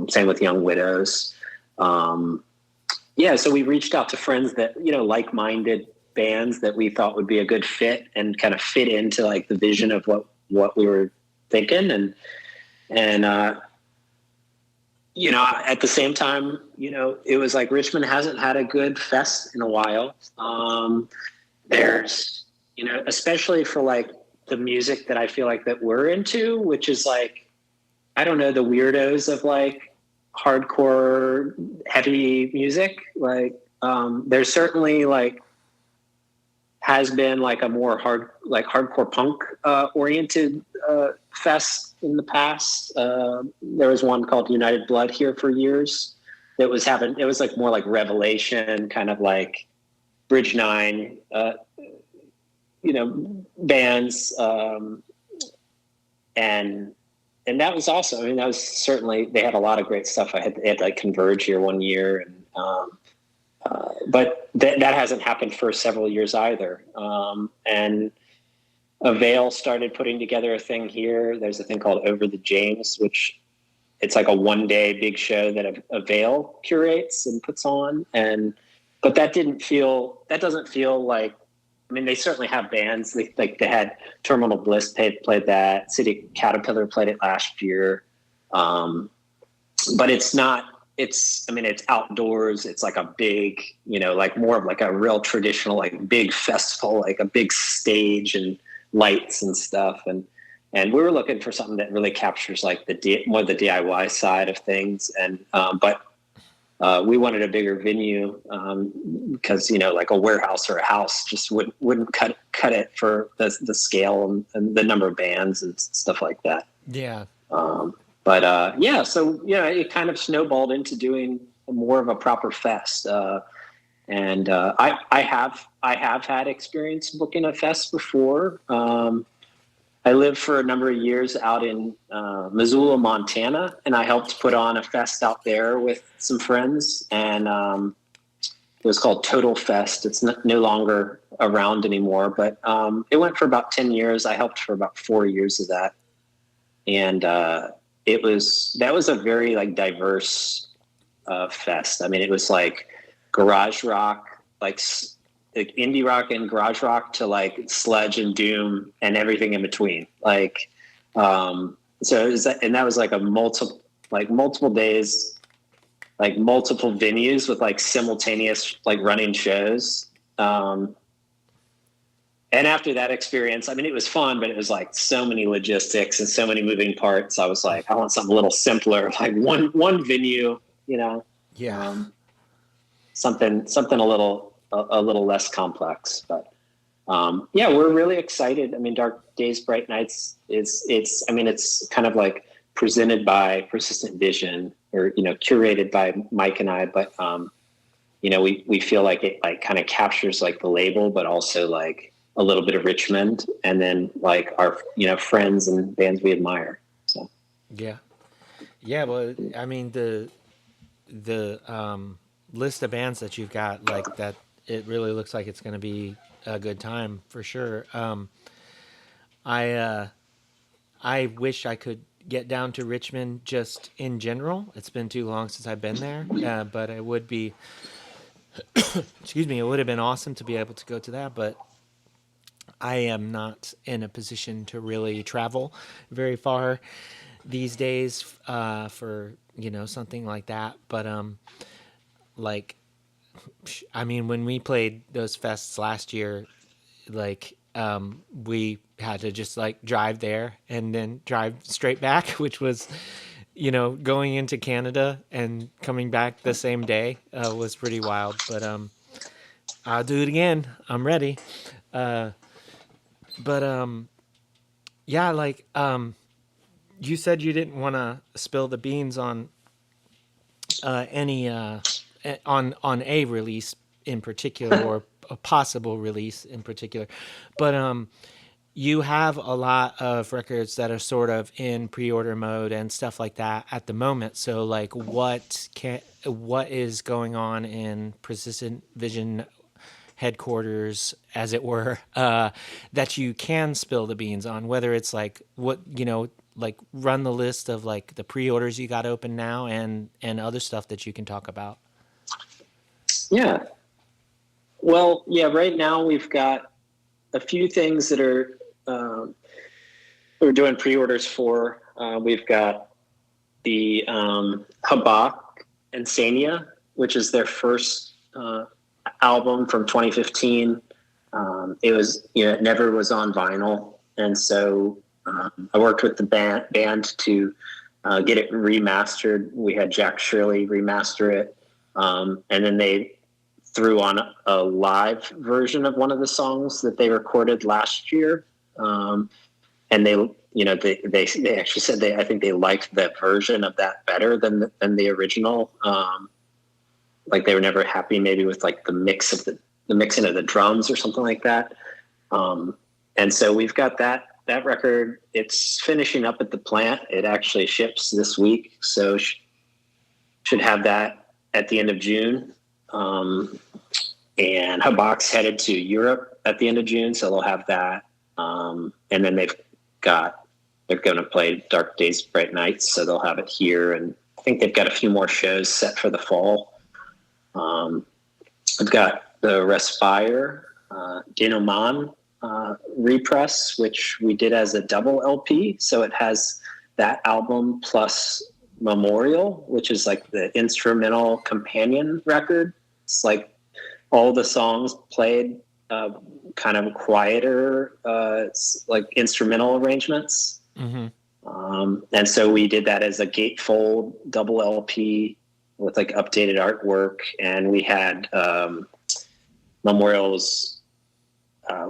Same with Young Widows. So we reached out to friends that, like-minded bands that we thought would be a good fit and kind of fit into like the vision of what we were thinking. And at the same time, it was like Richmond hasn't had a good fest in a while. There's, especially for like the music that I feel like that we're into, which is like, I don't know, the weirdos of like hardcore heavy music. Like, there's certainly like has been like a more hardcore punk oriented fest in the past. There was one called United Blood here for years that was it was like more like Revelation, kind of like Bridge 9, bands. And that was awesome. I mean, that was certainly, they had a lot of great stuff. They had like Converge here one year, and but that hasn't happened for several years either. And Avail started putting together a thing here. There's a thing called Over the James, which it's like a 1-day big show that Avail curates and puts on. But that doesn't feel like, I mean, they certainly have bands. They had Terminal Bliss played that. City Caterpillar played it last year. But it's not, it's outdoors. It's like a big, like more of like a real traditional, like big festival, like a big stage and lights and stuff. And we were looking for something that really captures like more the DIY side of things. And, but we wanted a bigger venue, because, like a warehouse or a house just wouldn't cut it for the scale and the number of bands and stuff like that. Yeah. So it kind of snowballed into doing more of a proper fest. And I have had experience booking a fest before. I lived for a number of years out in Missoula, Montana, and I helped put on a fest out there with some friends. And it was called Total Fest. It's no longer around anymore, but it went for about 10 years. I helped for about 4 years of that. And that was a very like diverse fest. I mean, it was like garage rock, like indie rock and garage rock, to like sludge and doom and everything in between. Like, so it was, and that was like multiple days, like multiple venues with like simultaneous like running shows. And after that experience, I mean, it was fun, but it was like so many logistics and so many moving parts. I was like, I want something a little simpler, like one venue, Yeah. something a little less complex. But Yeah, we're really excited. I mean, Dark Days, Bright Nights it's kind of like presented by Persistent Vision, or, curated by Mike and I, but, we feel like it like kind of captures like the label, but also like a little bit of Richmond, and then like our, friends and bands we admire. So. Yeah. Yeah. Well, I mean, the list of bands that you've got, like that, it really looks like it's going to be a good time for sure. I wish I could get down to Richmond just in general. It's been too long since I've been there, but it would be, excuse me, it would have been awesome to be able to go to that. But I am not in a position to really travel very far these days for something like that. But like, I mean, when we played those fests last year, like we had to just like drive there and then drive straight back, which was going into Canada and coming back the same day was pretty wild. But I'll do it again. I'm ready. But yeah, like you said you didn't want to spill the beans on any on a release in particular, or a possible release in particular, but you have a lot of records that are sort of in pre-order mode and stuff like that at the moment. So like what is going on in Persistent Vision headquarters, as it were, that you can spill the beans on, whether it's like what, like run the list of like the pre-orders you got open now and other stuff that you can talk about. Yeah. Well, yeah, right now we've got a few things that are, we're doing pre-orders for. We've got the Habak and Sania, which is their first album from 2015. It was, it never was on vinyl. And so I worked with the band to get it remastered. We had Jack Shirley remaster it. And then they threw on a live version of one of the songs that they recorded last year. And they actually said I think they liked that version of that better than the original. Like they were never happy maybe with like the mixing of the drums or something like that. And so we've got that record. It's finishing up at the plant. It actually ships this week. So should have that at the end of June. And Habak's headed to Europe at the end of June. So they'll have that. And then they're going to play Dark Days, Bright Nights. So they'll have it here. And I think they've got a few more shows set for the fall. I've got the Respire, Dinoman repress, which we did as a double LP. So it has that album plus Memorial, which is like the instrumental companion record. It's like all the songs played kind of quieter, like instrumental arrangements. Mm-hmm. And so we did that as a gatefold double LP with like updated artwork. And we had Memorials.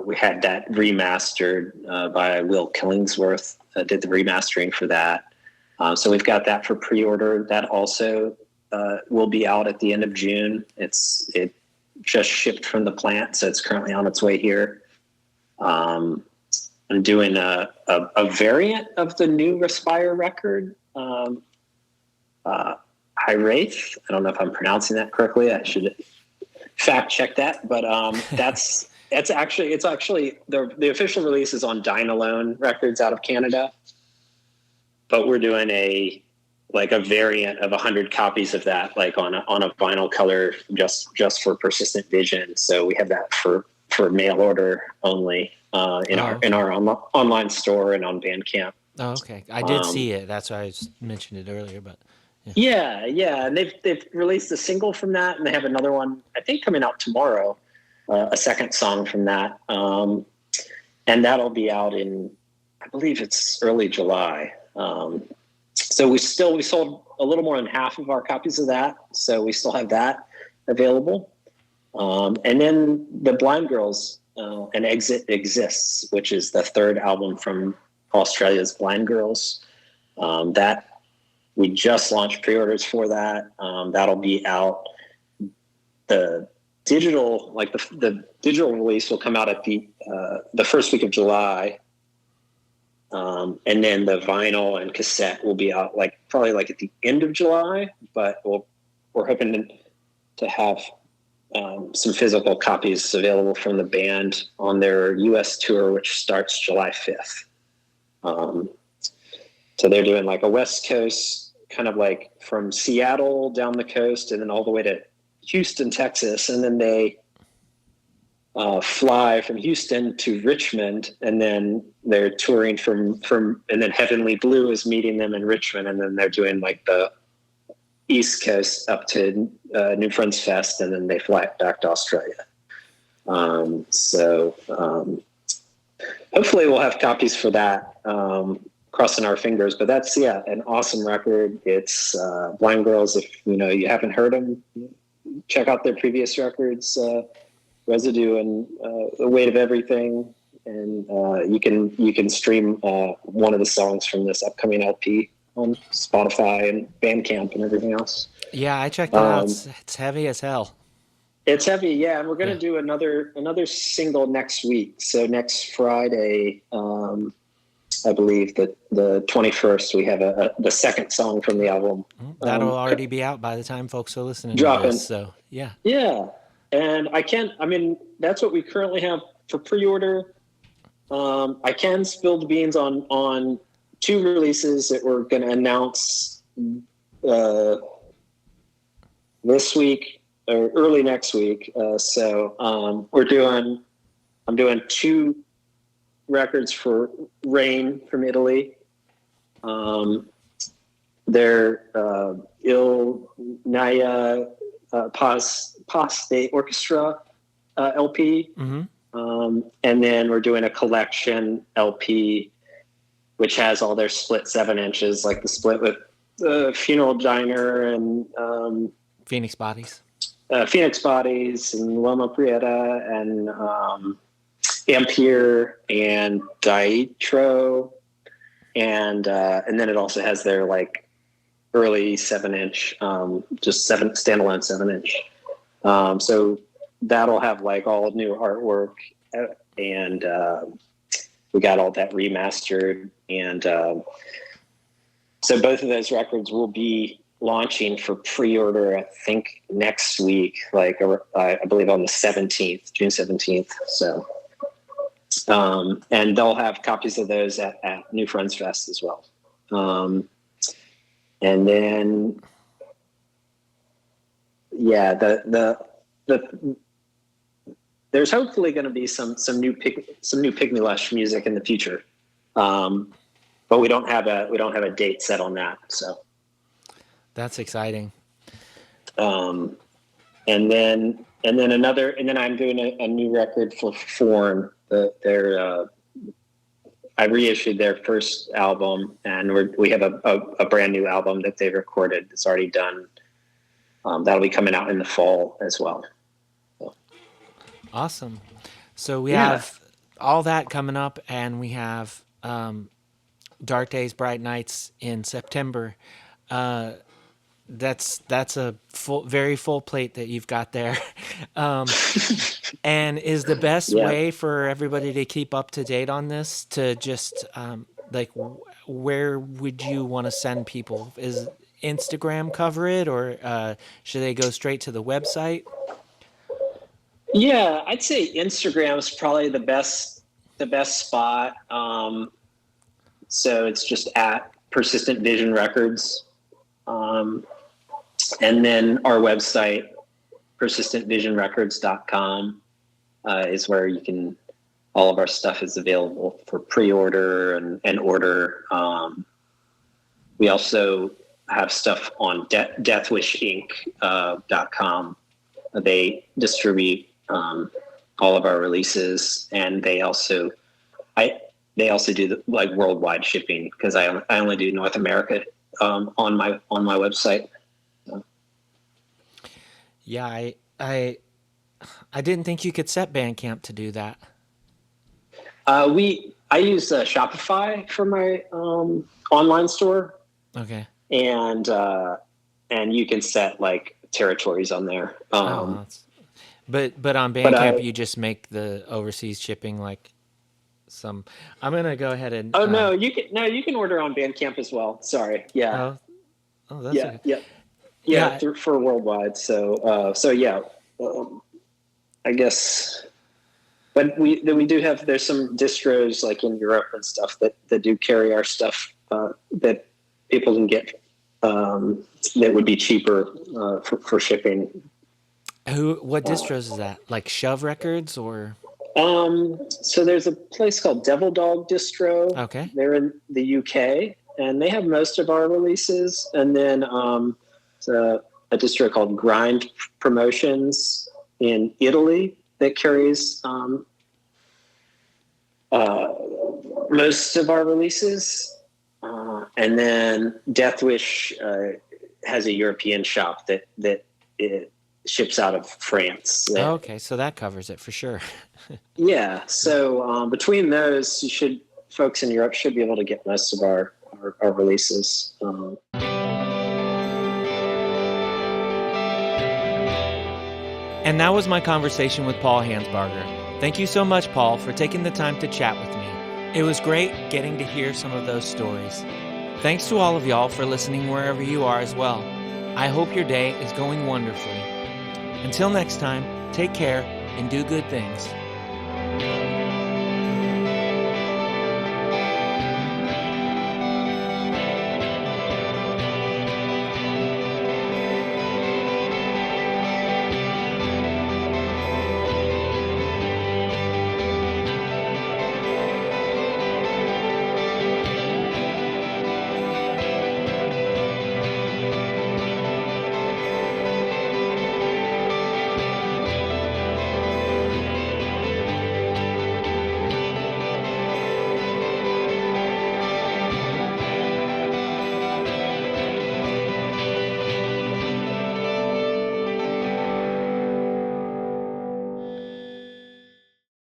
We had that remastered by Will Killingsworth, did the remastering for that. So we've got that for pre-order. That also will be out at the end of June. It just shipped from the plant, so it's currently on its way here. I'm doing a variant of the new Respire record, Wraith. I don't know if I'm pronouncing that correctly. I should fact check that, but it's actually the official release is on Dynalone Records out of Canada, but we're doing a variant of 100 copies of that, like on a vinyl color, just for Persistent Vision. So we have that for mail order only in our online store and on Bandcamp. Oh, okay. I did see it. That's why I mentioned it earlier, but yeah. And they've released a single from that, and they have another one I think coming out tomorrow, a second song from that, and that'll be out in, I believe it's early July. So we sold a little more than half of our copies of that. So we still have that available. And then the Blind Girls and Exit Exists, which is the third album from Australia's Blind Girls. That we just launched pre-orders for that. That'll be out. The digital, like the digital release, will come out at the first week of July, and then the vinyl and cassette will be out probably at the end of July. But we're hoping to have some physical copies available from the band on their U.S. tour, which starts July 5th. So they're doing a West Coast, kind of from Seattle down the coast, and then all the way to Houston, Texas, and then they fly from Houston to Richmond, and then they're touring from and then Heavenly Blue is meeting them in Richmond, and then they're doing the East Coast up to New Friends Fest, and then they fly back to Australia. So hopefully we'll have copies for that. Crossing our fingers, but that's an awesome record. It's Blind Girls. If you haven't heard them, check out their previous records, Residue and The Weight of Everything, and you can stream one of the songs from this upcoming LP on Spotify and Bandcamp and everything else. Yeah, I checked it out. It's heavy as hell. It's heavy, yeah. And we're going to do another single next week. So next Friday, I believe that the 21st, we have the second song from the album. That'll already be out by the time folks are listening dropping. to this. So yeah. And that's what we currently have for pre-order. I can spill the beans on two releases that we're going to announce this week or early next week. So I'm doing two records for Raein from Italy. They're Il Naya Paste Orchestra LP. Mm-hmm. And then we're doing a collection LP, which has all their split 7 inches, like the split with Funeral Diner and Phoenix Bodies. Phoenix Bodies and Loma Prieta and Ampere and Dietro, and then it also has their early 7-inch, just standalone 7-inch. So that'll have all new artwork, and we got all that remastered, and so both of those records will be launching for pre-order, I think next week, I believe on the 17th, June 17th. So. And they'll have copies of those at New Friends Fest as well. And then, there's hopefully going to be some new Pygmy Lush music in the future, but we don't have a date set on that. So that's exciting. And then I'm doing a new record for Forn. I reissued their first album, and we have a brand new album that they've recorded. It's already done. That'll be coming out in the fall as well. So. Awesome. So we have all that coming up, and we have Dark Days, Bright Nights in September. That's a very full plate that you've got there. And is the best way for everybody to keep up to date on this to just where would you want to send people? Is Instagram cover it, or should they go straight to the website? Yeah, I'd say Instagram is probably the best spot. So it's just at Persistent Vision Records. And then our website, persistentvisionrecords.com, is where all of our stuff is available for pre-order and order. We also have stuff on deathwishinc.com. They distribute all of our releases, and they also do worldwide shipping, because I only do North America on my website. Yeah, I I didn't think you could set Bandcamp to do that. I use Shopify for my online store, Okay. and you can set like territories on there. But on But Bandcamp, you just make the overseas shipping like some. I'm gonna go ahead and. oh you can order on Bandcamp as well. Sorry, yeah, Oh, oh, that's yeah, okay. yeah, Yeah. for worldwide. So yeah, I guess. But we do have, there's some distros like in Europe and stuff that do carry our stuff that people can get that would be cheaper for shipping. What distros is that? Like Shove Records or? So there's a place called Devil Dog Distro. Okay. They're in the UK, and they have most of our releases. And then it's a distro called Grind Promotions in Italy that carries most of our releases. And then Deathwish has a European shop that it ships out of France. Okay, so that covers it for sure. Yeah. So between those, folks in Europe should be able to get most of our releases. And that was my conversation with Paul Hansbarger. Thank you so much, Paul, for taking the time to chat with me. It was great getting to hear some of those stories. Thanks to all of y'all for listening wherever you are as well. I hope your day is going wonderfully. Until next time, take care and do good things.